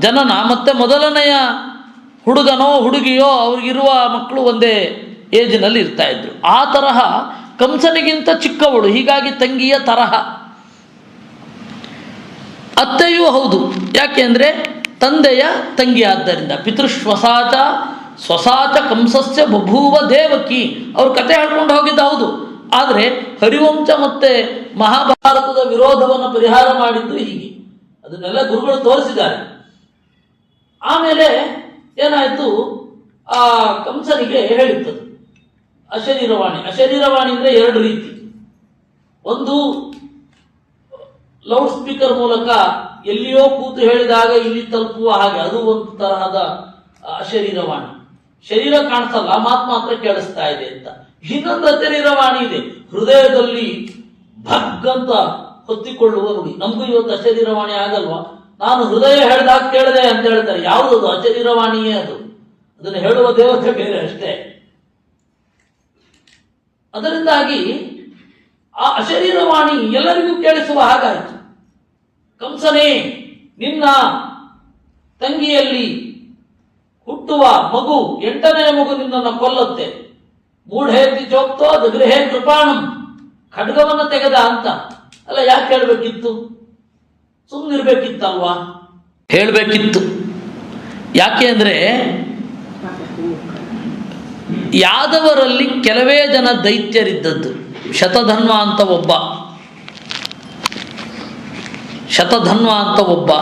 Speaker 1: ಜನನ ಮತ್ತು ಮೊದಲನೆಯ ಹುಡುಗನೋ ಹುಡುಗಿಯೋ ಅವ್ರಿಗಿರುವ ಮಕ್ಕಳು ಒಂದೇ ಏಜಿನಲ್ಲಿ ಇರ್ತಾಯಿದ್ರು. ಆ ತರಹ ಕಂಸನಿಗಿಂತ ಚಿಕ್ಕವಳು, ಹೀಗಾಗಿ ತಂಗಿಯ ತರಹ. ಅತ್ತೆಯೂ ಹೌದು, ಯಾಕೆ ಅಂದರೆ ತಂದೆಯ ತಂಗಿ. ಆದ್ದರಿಂದ ಪಿತೃಶ್ವಸಾಚ ಸ್ವಸಾಚ ಕಂಸಸ್ಯ ಬಭೂವ ದೇವಕಿ. ಅವ್ರ ಕತೆ ಹೇಳ್ಕೊಂಡು ಹೋಗಿದ್ದು ಹೌದು, ಆದರೆ ಹರಿವಂಶ ಮತ್ತು ಮಹಾಭಾರತದ ವಿರೋಧವನ್ನು ಪರಿಹಾರ ಮಾಡಿದ್ದು ಹೀಗೆ. ಅದನ್ನೆಲ್ಲ ಗುರುಗಳು ತೋರಿಸಿದ್ದಾರೆ. ಆಮೇಲೆ ಏನಾಯಿತು, ಆ ಕಂಸನಿಗೆ ಹೇಳಿತ್ತು ಅಶರೀರವಾಣಿ. ಅಶರೀರವಾಣಿ ಅಂದರೆ 2 ರೀತಿ. ಒಂದು ಲೌಡ್ ಸ್ಪೀಕರ್ ಮೂಲಕ ಎಲ್ಲಿಯೋ ಕೂತು ಹೇಳಿದಾಗ ಇಲ್ಲಿ ತಲುಪುವ ಹಾಗೆ, ಅದು ಒಂದು ತರಹದ ಅಶರೀರವಾಣಿ. ಶರೀರ ಕಾಣಿಸಲ್ಲ, ಮಾತು ಮಾತ್ರ ಕೇಳಿಸ್ತಾ ಇದೆ ಅಂತ. ಇನ್ನೊಂದು ಅಶರೀರವಾಣಿ ಇದೆ, ಹೃದಯದಲ್ಲಿ ಭಗ್ಗಂತ ಹೊತ್ತಿಕೊಳ್ಳುವ ನುಡಿ. ನಮಗೂ ಇವತ್ತು ಅಶರೀರವಾಣಿ ಆಗಲ್ವಾ? ನಾನು ಹೃದಯ ಹೇಳಿದಾಗ ಕೇಳಿದೆ ಅಂತ ಹೇಳ್ತಾರೆ. ಯಾವುದದು? ಅಶರೀರವಾಣಿಯೇ ಅದು. ಅದನ್ನು ಹೇಳುವ ದೇವತೆ ಬೇರೆ ಅಷ್ಟೇ. ಅದರಿಂದಾಗಿ ಆ ಅಶರೀರವಾಣಿ ಎಲ್ಲರಿಗೂ ಕೇಳಿಸುವ ಹಾಗಾಯಿತು. ಕಂಸನೇ, ನಿನ್ನ ತಂಗಿಯಲ್ಲಿ ಹುಟ್ಟುವ ಮಗು 8ನೇ ಮಗು ನಿನ್ನನ್ನು ಕೊಲ್ಲುತ್ತೆ. ಮೂಢೇತಿ ಚೋಕ್ತೋ ಗೃಹೇ ಕೃಪಾಣಂ, ಖಡ್ಗವನ್ನು ತೆಗೆದ ಅಂತ. ಅಲ್ಲ, ಯಾಕೆ ಹೇಳಬೇಕಿತ್ತು? ಸುಮ್ಮನಿರ್ಬೇಕಿತ್ತಲ್ವಾ? ಹೇಳಬೇಕಿತ್ತು. ಯಾಕೆ ಅಂದರೆ ಯಾದವರಲ್ಲಿ ಕೆಲವೇ ಜನ ದೈತ್ಯರಿದ್ದದ್ದು. ಶತಧನ್ವ ಅಂತ ಒಬ್ಬ,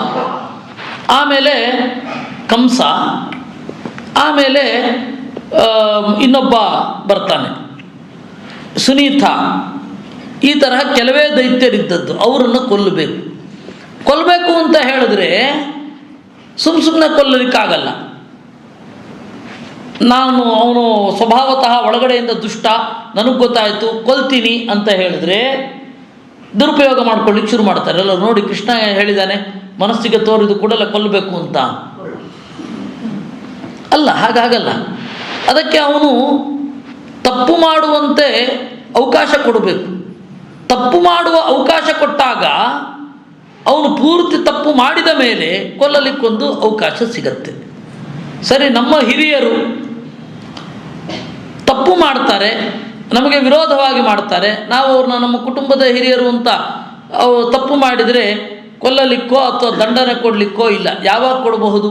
Speaker 1: ಆಮೇಲೆ ಕಂಸ, ಆಮೇಲೆ ಇನ್ನೊಬ್ಬ ಬರ್ತಾನೆ ಸುನೀತ. ಈ ತರಹ ಕೆಲವೇ ದೈತ್ಯರಿದ್ದದ್ದು. ಅವರನ್ನು ಕೊಲ್ಲಬೇಕು ಅಂತ ಹೇಳಿದ್ರೆ ಸುಮ್ಮನೆ ಕೊಲ್ಲಲಿಕ್ಕಾಗಲ್ಲ. ಅವನು ಸ್ವಭಾವತಃ ಒಳಗಡೆಯಿಂದ ದುಷ್ಟ, ನನಗೆ ಗೊತ್ತಾಯಿತು ಕೊಲ್ತೀನಿ ಅಂತ ಹೇಳಿದ್ರೆ ದುರುಪಯೋಗ ಮಾಡ್ಕೊಳ್ಳಿಕ್ಕೆ ಶುರು ಮಾಡ್ತಾರೆ. ಎಲ್ಲ ನೋಡಿ, ಕೃಷ್ಣ ಹೇಳಿದ್ದಾನೆ, ಮನಸ್ಸಿಗೆ ತೋರಿದು ಕೂಡಲೇ ಕೊಲ್ಲಬೇಕು ಅಂತ. ಅಲ್ಲ, ಹಾಗಾಗಲ್ಲ. ಅದಕ್ಕೆ ಅವನು ತಪ್ಪು ಮಾಡುವಂತೆ ಅವಕಾಶ ಕೊಡಬೇಕು. ತಪ್ಪು ಮಾಡುವ ಅವಕಾಶ ಕೊಟ್ಟಾಗ ಅವನು ಪೂರ್ತಿ ತಪ್ಪು ಮಾಡಿದ ಮೇಲೆ ಕೊಲ್ಲಲಿಕ್ಕೊಂದು ಅವಕಾಶ ಸಿಗತ್ತೆ. ಸರಿ, ನಮ್ಮ ಹಿರಿಯರು ತಪ್ಪು ಮಾಡ್ತಾರೆ, ನಮಗೆ ವಿರೋಧವಾಗಿ ಮಾಡ್ತಾರೆ, ನಾವು ಅವ್ರನ್ನ ನಮ್ಮ ಕುಟುಂಬದ ಹಿರಿಯರು ಅಂತ ತಪ್ಪು ಮಾಡಿದರೆ ಕೊಲ್ಲಲಿಕ್ಕೋ ಅಥವಾ ದಂಡನೆ ಕೊಡಲಿಕ್ಕೋ ಇಲ್ಲ. ಯಾವಾಗ ಕೊಡಬಹುದು?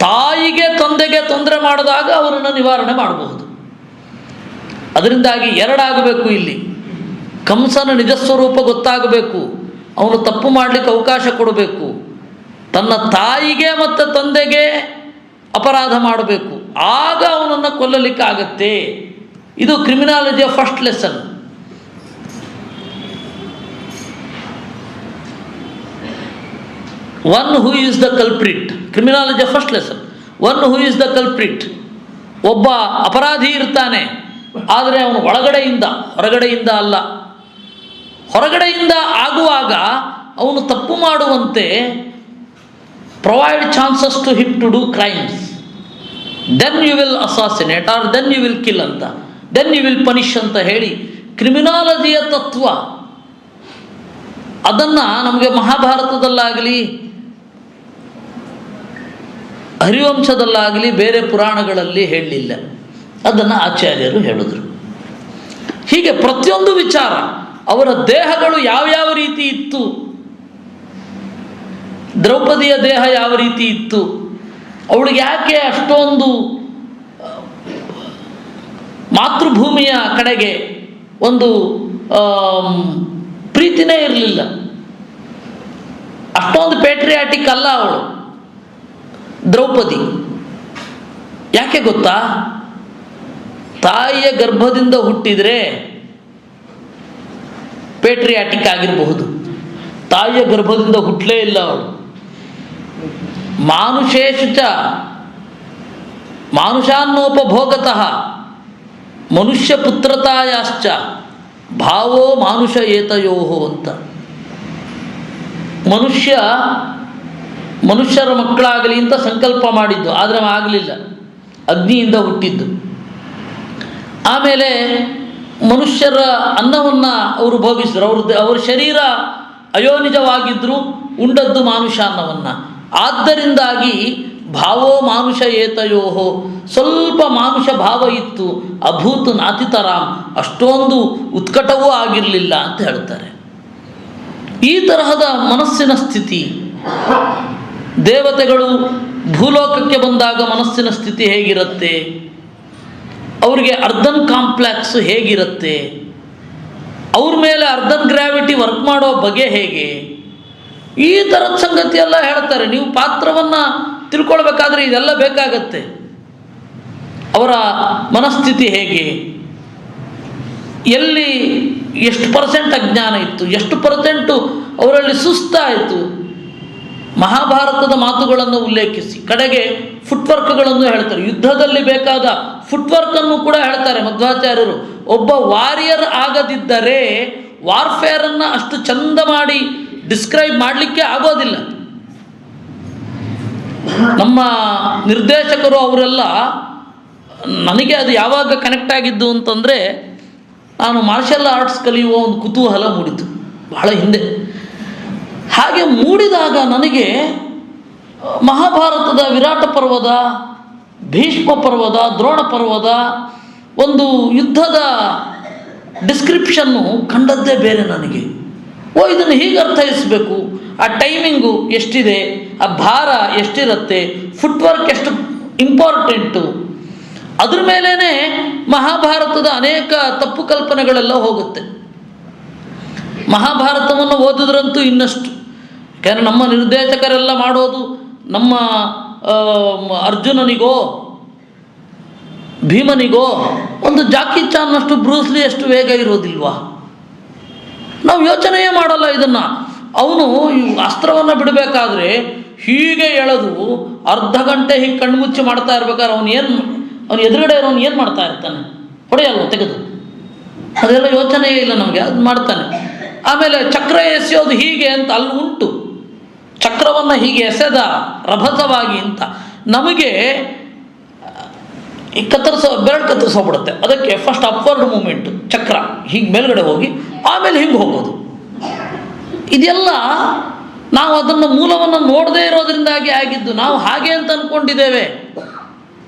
Speaker 1: ತಾಯಿಗೆ ತಂದೆಗೆ ತೊಂದರೆ ಮಾಡಿದಾಗ ಅವರನ್ನು ನಿವಾರಣೆ ಮಾಡಬಹುದು. ಅದರಿಂದಾಗಿ 2 ಆಗಬೇಕು ಇಲ್ಲಿ. ಕಂಸನ ನಿಜಸ್ವರೂಪ ಗೊತ್ತಾಗಬೇಕು, ಅವನು ತಪ್ಪು ಮಾಡಲಿಕ್ಕೆ ಅವಕಾಶ ಕೊಡಬೇಕು, ತನ್ನ ತಾಯಿಗೆ ಮತ್ತು ತಂದೆಗೆ ಅಪರಾಧ ಮಾಡಬೇಕು, ಆಗ ಅವನನ್ನು ಕೊಲ್ಲಲಿಕ್ಕೆ ಆಗತ್ತೆ. ಇದು ಕ್ರಿಮಿನಾಲಜಿಯ first lesson. One who is the culprit. ಕ್ರಿಮಿನಾಲಜಿಯ first lesson, one who is the culprit. ಒಬ್ಬ ಅಪರಾಧಿ ಇರ್ತಾನೆ, ಆದರೆ ಅವನು ಹೊರಗಡೆಯಿಂದ ಅಲ್ಲ. ಹೊರಗಡೆಯಿಂದ ಆಗುವಾಗ ಅವನು ತಪ್ಪು ಮಾಡುವಂತೆ provide chances to him to do crimes. Then you will assassinate or then you will kill ಅಂತ, ದೆನ್ ಯು ವಿಲ್ ಪನಿಷ್ ಅಂತ ಹೇಳಿ ಕ್ರಿಮಿನಾಲಜಿಯ ತತ್ವ. ಅದನ್ನು ನಮಗೆ ಮಹಾಭಾರತದಲ್ಲಾಗಲಿ ಹರಿವಂಶದಲ್ಲಾಗಲಿ ಬೇರೆ ಪುರಾಣಗಳಲ್ಲಿ ಹೇಳಲಿಲ್ಲ. ಅದನ್ನು ಆಚಾರ್ಯರು ಹೇಳಿದರು. ಹೀಗೆ ಪ್ರತಿಯೊಂದು ವಿಚಾರ, ಅವರ ದೇಹಗಳು ಯಾವ್ಯಾವ ರೀತಿ ಇತ್ತು, ದ್ರೌಪದಿಯ ದೇಹ ಯಾವ ರೀತಿ ಇತ್ತು, ಅವಳಿಗೆ ಯಾಕೆ ಅಷ್ಟೊಂದು ಮಾತೃಭೂಮಿಯ ಕಡೆಗೆ ಒಂದು ಪ್ರೀತಿನೇ ಇರಲಿಲ್ಲ. ಅಷ್ಟೊಂದು ಪ್ಯಾಟ್ರಿಯಾಟಿಕ್ ಅಲ್ಲ ಅವಳು ದ್ರೌಪದಿ. ಯಾಕೆ ಗೊತ್ತಾ? ತಾಯಿಯ ಗರ್ಭದಿಂದ ಹುಟ್ಟಿದರೆ ಪ್ಯಾಟ್ರಿಯಾಟಿಕ್ ಆಗಿರಬಹುದು. ತಾಯಿಯ ಗರ್ಭದಿಂದ ಹುಟ್ಟಲೇ ಇಲ್ಲ ಅವಳು. ಮಾನುಷೇಶು ಚ ಮಾನುಷಾನ್ನೋಪಭೋಗತಃ ಮನುಷ್ಯ ಪುತ್ರತಾಯಾಶ್ಚ ಭಾವೋ ಮಾನುಷ ಏತಯೋಹೋ ಅಂತ. ಮನುಷ್ಯರ ಮಕ್ಕಳಾಗಲಿ ಅಂತ ಸಂಕಲ್ಪ ಮಾಡಿದ್ದು, ಆದರೆ ಆಗಲಿಲ್ಲ, ಅಗ್ನಿಯಿಂದ ಹುಟ್ಟಿದ್ದು. ಆಮೇಲೆ ಮನುಷ್ಯರ ಅನ್ನವನ್ನು ಅವರು ಭೋಗಿಸಿದ್ರು. ಅವ್ರ ಶರೀರ ಅಯೋನಿಜವಾಗಿದ್ದರು, ಉಂಡದ್ದು ಮಾನುಷ ಅನ್ನವನ್ನು. ಆದ್ದರಿಂದಾಗಿ ಭಾವೋ ಮಾನುಷ ಏತಯೋಹೋ, ಸ್ವಲ್ಪ ಮಾನುಷ ಭಾವ ಇತ್ತು. ಅಭೂತ್ ನಾತಿತರಾಮ್, ಅಷ್ಟೊಂದು ಉತ್ಕಟವೂ ಆಗಿರಲಿಲ್ಲ ಅಂತ ಹೇಳ್ತಾರೆ. ಈ ತರಹದ ಮನಸ್ಸಿನ ಸ್ಥಿತಿ, ದೇವತೆಗಳು ಭೂಲೋಕಕ್ಕೆ ಬಂದಾಗ ಮನಸ್ಸಿನ ಸ್ಥಿತಿ ಹೇಗಿರುತ್ತೆ, ಅವರಿಗೆ ಅರ್ಧನ್ ಕಾಂಪ್ಲೆಕ್ಸ್ ಹೇಗಿರುತ್ತೆ, ಅವ್ರ ಮೇಲೆ ಅರ್ಧನ್ ಗ್ರಾವಿಟಿ ವರ್ಕ್ ಮಾಡೋ ಬಗೆ ಹೇಗೆ, ಈ ಥರದ ಸಂಗತಿ ಎಲ್ಲ ಹೇಳ್ತಾರೆ. ನೀವು ಪಾತ್ರವನ್ನು ತಿಳ್ಕೊಳ್ಬೇಕಾದ್ರೆ ಇದೆಲ್ಲ ಬೇಕಾಗತ್ತೆ. ಅವರ ಮನಸ್ಥಿತಿ ಹೇಗೆ, ಎಲ್ಲಿ ಎಷ್ಟು ಪರ್ಸೆಂಟ್ ಅಜ್ಞಾನ ಇತ್ತು, ಎಷ್ಟು ಪರ್ಸೆಂಟು ಅವರಲ್ಲಿ ಸುಸ್ತಾಯಿತು. ಮಹಾಭಾರತದ ಮಾತುಗಳನ್ನು ಉಲ್ಲೇಖಿಸಿ ಕಡೆಗೆ ಫುಟ್ವರ್ಕ್ಗಳನ್ನು ಹೇಳ್ತಾರೆ. ಯುದ್ಧದಲ್ಲಿ ಬೇಕಾದ ಫುಟ್ವರ್ಕನ್ನು ಕೂಡ ಹೇಳ್ತಾರೆ ಮಧ್ವಾಚಾರ್ಯರು. ಒಬ್ಬ ವಾರಿಯರ್ ಆಗದಿದ್ದರೆ ವಾರ್ಫೇರನ್ನು ಅಷ್ಟು ಚಂದ ಮಾಡಿ ಡಿಸ್ಕ್ರೈಬ್ ಮಾಡಲಿಕ್ಕೆ ಆಗೋದಿಲ್ಲ. ನಮ್ಮ ನಿರ್ದೇಶಕರು ಅವರೆಲ್ಲ, ನನಗೆ ಅದು ಯಾವಾಗ ಕನೆಕ್ಟ್ ಆಗಿದ್ದು ಅಂತಂದರೆ, ನಾನು ಮಾರ್ಷಲ್ ಆರ್ಟ್ಸ್ ಕಲಿಯುವ ಒಂದು ಕುತೂಹಲ ಮೂಡಿತು ಬಹಳ ಹಿಂದೆ. ಹಾಗೆ ಮೂಡಿದಾಗ ನನಗೆ ಮಹಾಭಾರತದ ವಿರಾಟ ಪರ್ವದ, ಭೀಷ್ಮ ಪರ್ವದ, ದ್ರೋಣ ಪರ್ವದ ಒಂದು ಯುದ್ಧದ ಡಿಸ್ಕ್ರಿಪ್ಷನ್ನು ಕಂಡದ್ದೇ ಬೇರೆ ನನಗೆ. ಇದನ್ನು ಹೀಗೆ ಅರ್ಥೈಸಬೇಕು, ಆ ಟೈಮಿಂಗು ಎಷ್ಟಿದೆ, ಆ ಭಾರ ಎಷ್ಟಿರುತ್ತೆ, ಫುಟ್ವರ್ಕ್ ಎಷ್ಟು ಇಂಪಾರ್ಟೆಂಟು, ಅದ್ರ ಮೇಲೇ ಮಹಾಭಾರತದ ಅನೇಕ ತಪ್ಪು ಕಲ್ಪನೆಗಳೆಲ್ಲ ಹೋಗುತ್ತೆ. ಮಹಾಭಾರತವನ್ನು ಓದಿದ್ರಂತೂ ಇನ್ನಷ್ಟು. ಯಾಕಂದರೆ ನಮ್ಮ ನಿರ್ದೇಶಕರೆಲ್ಲ ಮಾಡೋದು ನಮ್ಮ ಅರ್ಜುನನಿಗೋ ಭೀಮನಿಗೋ ಒಂದು ಜಾಕಿ ಚಾನ್ನಷ್ಟು ಬ್ರೂಸ್ಲಿ ಅಷ್ಟು ವೇಗ ಇರೋದಿಲ್ವಾ? ನಾವು ಯೋಚನೆಯೇ ಮಾಡಲ್ಲ ಇದನ್ನು. ಅವನು ಅಸ್ತ್ರವನ್ನು ಬಿಡಬೇಕಾದ್ರೆ ಹೀಗೆ ಎಳೆದು ಅರ್ಧ ಗಂಟೆ ಹೀಗೆ ಕಣ್ಮುಚ್ಚಿ ಮಾಡ್ತಾ ಇರ್ಬೇಕಾದ್ರೆ ಅವನು ಎದುರುಗಡೆ ಇರೋನು ಏನು ಮಾಡ್ತಾ ಇರ್ತಾನೆ? ಹೊಡೆಯಲ್ವ ತೆಗೆದು? ಅದೆಲ್ಲ ಯೋಚನೆಯೇ ಇಲ್ಲ ನಮಗೆ, ಅದು ಮಾಡ್ತಾನೆ. ಆಮೇಲೆ ಚಕ್ರ ಎಸೆಯೋದು ಹೀಗೆ ಅಂತ ಅಲ್ಲಿ ಉಂಟು, ಚಕ್ರವನ್ನು ಹೀಗೆ ಎಸೆದ ರಭಸವಾಗಿ ಅಂತ. ನಮಗೆ ಈ ಬೆರಳು ಕತ್ತರಿಸೋಗ್ಬಿಡುತ್ತೆ. ಅದಕ್ಕೆ ಫಸ್ಟ್ ಅಪ್ವರ್ಡ್ ಮೂಮೆಂಟು, ಚಕ್ರ ಹೀಗೆ ಮೇಲ್ಗಡೆ ಹೋಗಿ ಆಮೇಲೆ ಹಿಂಗೆ ಹೋಗೋದು. ಇದೆಲ್ಲ ನಾವು ಅದನ್ನು ಮೂಲವನ್ನು ನೋಡದೇ ಇರೋದ್ರಿಂದಾಗಿ ಆಗಿದ್ದು. ನಾವು ಹಾಗೆ ಅಂತ ಅಂದ್ಕೊಂಡಿದ್ದೇವೆ.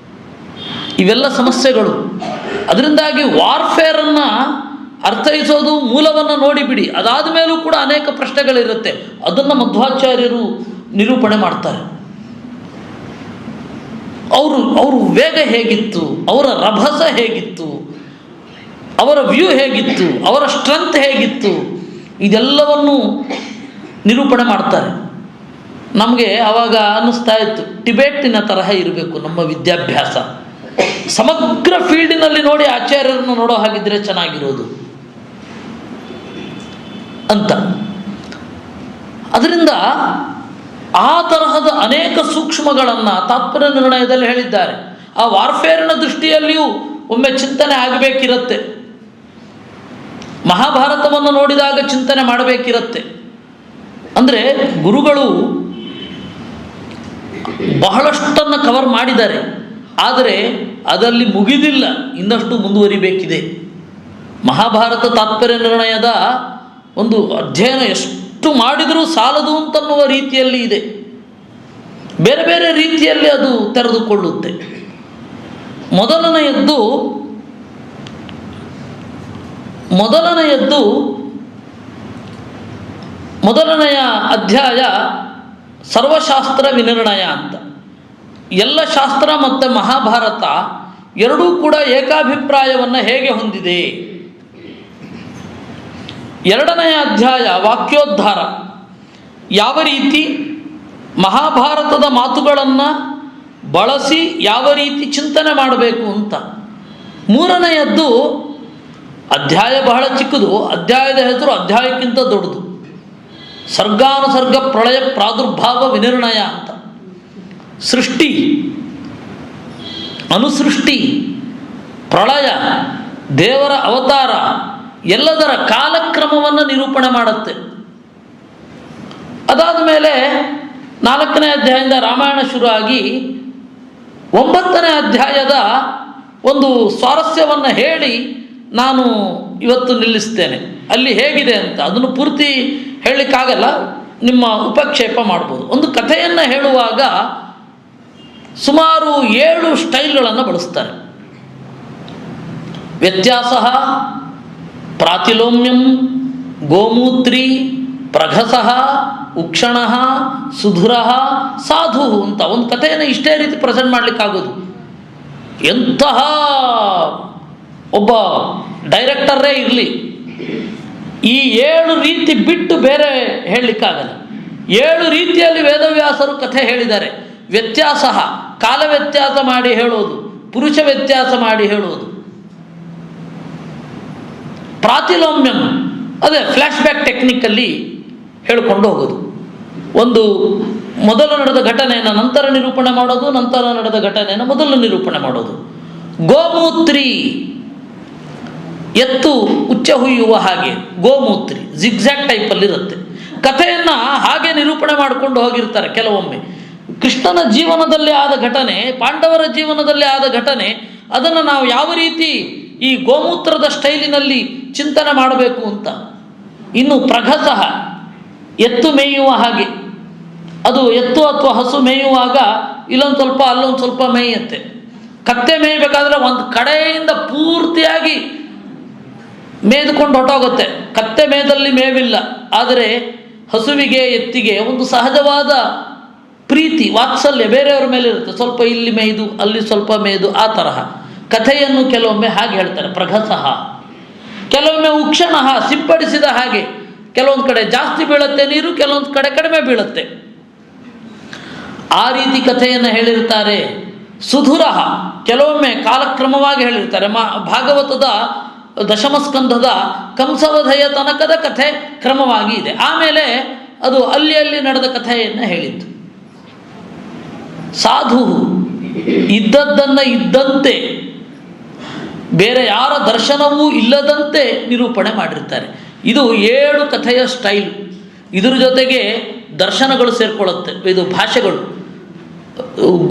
Speaker 1: ಇವೆಲ್ಲ ಸಮಸ್ಯೆಗಳು. ಅದರಿಂದಾಗಿ ವಾರ್ಫೇರನ್ನು ಅರ್ಥೈಸೋದು ಮೂಲವನ್ನು ನೋಡಿಬಿಡಿ. ಅದಾದ ಮೇಲೂ ಕೂಡ ಅನೇಕ ಪ್ರಶ್ನೆಗಳಿರುತ್ತೆ. ಅದನ್ನು ಮಧ್ವಾಚಾರ್ಯರು ನಿರೂಪಣೆ ಮಾಡ್ತಾರೆ. ಅವರು ವೇಗ ಹೇಗಿತ್ತು, ಅವರ ರಭಸ ಹೇಗಿತ್ತು, ಅವರ ವ್ಯೂ ಹೇಗಿತ್ತು, ಅವರ ಸ್ಟ್ರೆಂತ್ ಹೇಗಿತ್ತು, ಇದೆಲ್ಲವನ್ನು ನಿರೂಪಣೆ ಮಾಡ್ತಾರೆ. ನಮಗೆ ಆವಾಗ ಅನ್ನಿಸ್ತಾ ಇತ್ತು, ಟಿಬೇಟಿನ ತರಹ ಇರಬೇಕು ನಮ್ಮ ವಿದ್ಯಾಭ್ಯಾಸ. ಸಮಗ್ರ ಫೀಲ್ಡಿನಲ್ಲಿ ನೋಡಿ ಆಚಾರ್ಯರನ್ನು ನೋಡೋ ಹಾಗಿದ್ರೆ ಚೆನ್ನಾಗಿರೋದು ಅಂತ. ಅದರಿಂದ ಆ ತರಹದ ಅನೇಕ ಸೂಕ್ಷ್ಮಗಳನ್ನು ತಾತ್ಪರ್ಯ ನಿರ್ಣಯದಲ್ಲಿ ಹೇಳಿದ್ದಾರೆ. ಆ ವಾರ್ಫೇರಿನ ದೃಷ್ಟಿಯಲ್ಲಿಯೂ ಒಮ್ಮೆ ಚಿಂತನೆ ಆಗಬೇಕಿರುತ್ತೆ. ಮಹಾಭಾರತವನ್ನು ನೋಡಿದಾಗ ಚಿಂತನೆ ಮಾಡಬೇಕಿರುತ್ತೆ. ಅಂದರೆ ಗುರುಗಳು ಬಹಳಷ್ಟನ್ನು ಕವರ್ ಮಾಡಿದ್ದಾರೆ, ಆದರೆ ಅದರಲ್ಲಿ ಮುಗಿದಿಲ್ಲ, ಇನ್ನಷ್ಟು ಮುಂದುವರಿಬೇಕಿದೆ. ಮಹಾಭಾರತ ತಾತ್ಪರ್ಯ ನಿರ್ಣಯದ ಒಂದು ಅಧ್ಯಯನ ಎಷ್ಟು ಮಾಡಿದರೂ ಸಾಲದು ಅಂತನ್ನುವ ರೀತಿಯಲ್ಲಿ ಇದೆ. ಬೇರೆ ಬೇರೆ ರೀತಿಯಲ್ಲಿ ಅದು ತೆರೆದುಕೊಳ್ಳುತ್ತೆ. ಮೊದಲನೆಯ ಅಧ್ಯಾಯ ಸರ್ವಶಾಸ್ತ್ರ ವಿನಿರ್ಣಯ ಅಂತ. ಎಲ್ಲ ಶಾಸ್ತ್ರ ಮತ್ತು ಮಹಾಭಾರತ ಎರಡೂ ಕೂಡ ಏಕಾಭಿಪ್ರಾಯವನ್ನು ಹೇಗೆ ಹೊಂದಿದೆ. ಎರಡನೆಯ ಅಧ್ಯಾಯ ವಾಕ್ಯೋದ್ಧಾರ, ಯಾವ ರೀತಿ ಮಹಾಭಾರತದ ಮಾತುಗಳನ್ನು ಬಳಸಿ ಯಾವ ರೀತಿ ಚಿಂತನೆ ಮಾಡಬೇಕು ಅಂತ. ಮೂರನೆಯದ್ದು ಅಧ್ಯಾಯ ಬಹಳ ಚಿಕ್ಕದು, ಅಧ್ಯಾಯದ ಹೆಸರು ಅಧ್ಯಾಯಕ್ಕಿಂತ ದೊಡ್ಡದು. ಸರ್ಗಾನುಸರ್ಗ ಪ್ರಳಯ ಪ್ರಾದುರ್ಭಾವ ವಿನಿರ್ಣಯ ಅಂತ. ಸೃಷ್ಟಿ, ಅನುಸೃಷ್ಟಿ, ಪ್ರಳಯ, ದೇವರ ಅವತಾರ ಎಲ್ಲದರ ಕಾಲಕ್ರಮವನ್ನು ನಿರೂಪಣೆ ಮಾಡುತ್ತೆ. ಅದಾದ ಮೇಲೆ 4ನೇ ಅಧ್ಯಾಯದಿಂದ ರಾಮಾಯಣ ಶುರು ಆಗಿ 9ನೇ ಅಧ್ಯಾಯದ ಒಂದು ಸ್ವಾರಸ್ಯವನ್ನು ಹೇಳಿ ನಾನು ಇವತ್ತು ನಿಲ್ಲಿಸ್ತೇನೆ. ಅಲ್ಲಿ ಹೇಗಿದೆ ಅಂತ ಅದನ್ನು ಪೂರ್ತಿ ಹೇಳಲಿಕ್ಕಾಗಲ್ಲ, ನಿಮ್ಮ ಉಪಕ್ಷೇಪ ಮಾಡ್ಬೋದು. ಒಂದು ಕಥೆಯನ್ನು ಹೇಳುವಾಗ ಸುಮಾರು 7 ಸ್ಟೈಲ್ಗಳನ್ನು ಬಳಸ್ತಾರೆ. ವ್ಯತ್ಯಾಸ, ಪ್ರಾತಿಲೋಮ್ಯಂ, ಗೋಮೂತ್ರಿ, ಪ್ರಘಸ, ಉಕ್ಷಣ, ಸುಧುರ, ಸಾಧು ಅಂತ ಒಂದು ಕಥೆಯನ್ನು ಇಷ್ಟೇ ರೀತಿ ಪ್ರೆಸೆಂಟ್ ಮಾಡಲಿಕ್ಕಾಗೋದು. ಎಂತಹ ಒಬ್ಬ ಡೈರೆಕ್ಟರೇ ಇರಲಿ, ಈ 7 ರೀತಿ ಬಿಟ್ಟು ಬೇರೆ ಹೇಳಲಿಕ್ಕಾಗಲ್ಲ. 7 ರೀತಿಯಲ್ಲಿ ವೇದವ್ಯಾಸರು ಕಥೆ ಹೇಳಿದ್ದಾರೆ. ವ್ಯತ್ಯಾಸ, ಕಾಲ ವ್ಯತ್ಯಾಸ ಮಾಡಿ ಹೇಳೋದು, ಪುರುಷ ವ್ಯತ್ಯಾಸ ಮಾಡಿ ಹೇಳೋದು. ಪ್ರಾತಿಲೋಮ್ಯಂ, ಅದೇ ಫ್ಲ್ಯಾಶ್ ಬ್ಯಾಕ್ ಟೆಕ್ನಿಕ್ಕಲ್ಲಿ ಹೇಳಿಕೊಂಡು ಹೋಗೋದು. ಒಂದು ಮೊದಲು ನಡೆದ ಘಟನೆಯನ್ನು ನಂತರ ನಿರೂಪಣೆ ಮಾಡೋದು, ನಂತರ ನಡೆದ ಘಟನೆಯನ್ನು ಮೊದಲು ನಿರೂಪಣೆ ಮಾಡೋದು. ಗೋಮೂತ್ರಿ, ಎತ್ತು ಉಚ್ಚ ಹುಯ್ಯುವ ಹಾಗೆ ಗೋಮೂತ್ರಿ ಜಿಗ್ಜ್ಯಾಕ್ಟ್ ಟೈಪಲ್ಲಿರುತ್ತೆ. ಕಥೆಯನ್ನು ಹಾಗೆ ನಿರೂಪಣೆ ಮಾಡಿಕೊಂಡು ಹೋಗಿರ್ತಾರೆ. ಕೆಲವೊಮ್ಮೆ ಕೃಷ್ಣನ ಜೀವನದಲ್ಲಿ ಆದ ಘಟನೆ, ಪಾಂಡವರ ಜೀವನದಲ್ಲಿ ಆದ ಘಟನೆ, ಅದನ್ನು ನಾವು ಯಾವ ರೀತಿ ಈ ಗೋಮೂತ್ರದ ಸ್ಟೈಲಿನಲ್ಲಿ ಚಿಂತನೆ ಮಾಡಬೇಕು ಅಂತ. ಇನ್ನು ಪ್ರಘಸ, ಎತ್ತು ಮೇಯುವ ಹಾಗೆ, ಅದು ಎತ್ತು ಅಥವಾ ಹಸು ಮೇಯುವಾಗ ಇಲ್ಲೊಂದು ಸ್ವಲ್ಪ ಅಲ್ಲೊಂದು ಸ್ವಲ್ಪ ಮೇಯುತ್ತೆ. ಕತ್ತೆ ಮೇಯಬೇಕಾದ್ರೆ ಒಂದು ಕಡೆಯಿಂದ ಪೂರ್ತಿಯಾಗಿ ಮೇಯ್ದುಕೊಂಡು ಹೊಟ್ಟೋಗುತ್ತೆ. ಕತ್ತೆ ಮೇದಲ್ಲಿ ಮೇವಿಲ್ಲ, ಆದರೆ ಹಸುವಿಗೆ ಎತ್ತಿಗೆ ಒಂದು ಸಹಜವಾದ ಪ್ರೀತಿ ವಾತ್ಸಲ್ಯ ಬೇರೆಯವರ ಮೇಲೆ ಇರುತ್ತೆ. ಸ್ವಲ್ಪ ಇಲ್ಲಿ ಮೇಯ್ದು ಅಲ್ಲಿ ಸ್ವಲ್ಪ ಮೇಯ್ದು ಆ ತರಹ ಕಥೆಯನ್ನು ಕೆಲವೊಮ್ಮೆ ಹಾಗೆ ಹೇಳ್ತಾರೆ. ಪ್ರಘಸಃ, ಕೆಲವೊಮ್ಮೆ ಉಕ್ಷಣ, ಸಿಂಪಡಿಸಿದ ಹಾಗೆ. ಕೆಲವೊಂದು ಕಡೆ ಜಾಸ್ತಿ ಬೀಳುತ್ತೆ ನೀರು, ಕೆಲವೊಂದು ಕಡೆ ಕಡಿಮೆ ಬೀಳುತ್ತೆ. ಆ ರೀತಿ ಕಥೆಯನ್ನು ಹೇಳಿರ್ತಾರೆ. ಸುಧುರ, ಕೆಲವೊಮ್ಮೆ ಕಾಲಕ್ರಮವಾಗಿ ಹೇಳಿರ್ತಾರೆ. ಭಾಗವತದ ದಶಮಸ್ಕಂಧದ ಕಂಸವಧೆಯ ತನಕದ ಕಥೆ ಕ್ರಮವಾಗಿ ಇದೆ. ಆಮೇಲೆ ಅದು ಅಲ್ಲಿ ನಡೆದ ಕಥೆಯನ್ನು ಹೇಳಿತ್ತು. ಸಾಧು, ಇದ್ದದ್ದನ್ನು ಇದ್ದಂತೆ, ಬೇರೆ ಯಾರ ದರ್ಶನವೂ ಇಲ್ಲದಂತೆ ನಿರೂಪಣೆ ಮಾಡಿರ್ತಾರೆ. ಇದು 7 ಕಥೆಯ ಸ್ಟೈಲ್. ಇದರ ಜೊತೆಗೆ ದರ್ಶನಗಳು ಸೇರಿಕೊಳ್ಳುತ್ತೆ. ಇದು ಭಾಷೆಗಳು,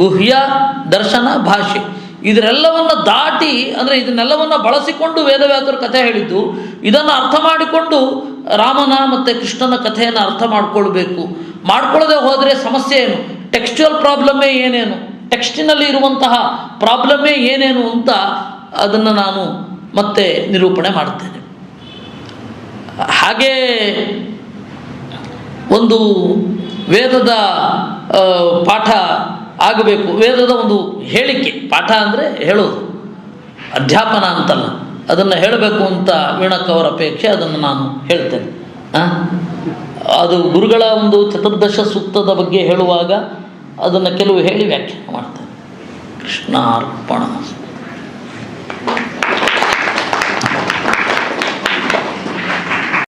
Speaker 1: ಗುಹ್ಯ, ದರ್ಶನ, ಭಾಷೆ, ಇದರೆಲ್ಲವನ್ನು ದಾಟಿ, ಅಂದರೆ ಇದನ್ನೆಲ್ಲವನ್ನು ಬಳಸಿಕೊಂಡು ವೇದವ್ಯಾಸರು ಕಥೆ ಹೇಳಿದ್ದು. ಇದನ್ನು ಅರ್ಥ ಮಾಡಿಕೊಂಡು ರಾಮನ ಮತ್ತು ಕೃಷ್ಣನ ಕಥೆಯನ್ನು ಅರ್ಥ ಮಾಡಿಕೊಳ್ಬೇಕು. ಮಾಡ್ಕೊಳ್ಳದೆ ಹೋದರೆ ಸಮಸ್ಯೆ ಏನು, ಟೆಕ್ಸ್ಚುಯಲ್ ಪ್ರಾಬ್ಲಮ್ಮೇ ಏನೇನು, ಟೆಕ್ಸ್ಟಿನಲ್ಲಿ ಇರುವಂತಹ ಪ್ರಾಬ್ಲಮ್ಮೇ ಏನೇನು ಅಂತ ಅದನ್ನು ನಾನು ಮತ್ತೆ ನಿರೂಪಣೆ ಮಾಡ್ತೇನೆ. ಹಾಗೇ ಒಂದು ವೇದದ ಪಾಠ ಆಗಬೇಕು, ವೇದದ ಒಂದು ಹೇಳಿಕೆ. ಪಾಠ ಅಂದರೆ ಹೇಳೋದು, ಅಧ್ಯಾಪನ ಅಂತಲ್ಲ. ಅದನ್ನು ಹೇಳಬೇಕು ಅಂತ ವೀಣಕ್ಕವರ ಅಪೇಕ್ಷೆ, ಅದನ್ನು ನಾನು ಹೇಳ್ತೇನೆ. ಅದು ಗುರುಗಳ ಒಂದು ಚತುರ್ದಶ ಸೂಕ್ತದ ಬಗ್ಗೆ ಹೇಳುವಾಗ ಅದನ್ನು ಕೆಲವು ಹೇಳಿ ವ್ಯಾಖ್ಯಾನ ಮಾಡ್ತೇನೆ. ಕೃಷ್ಣಾರ್ಪಣ.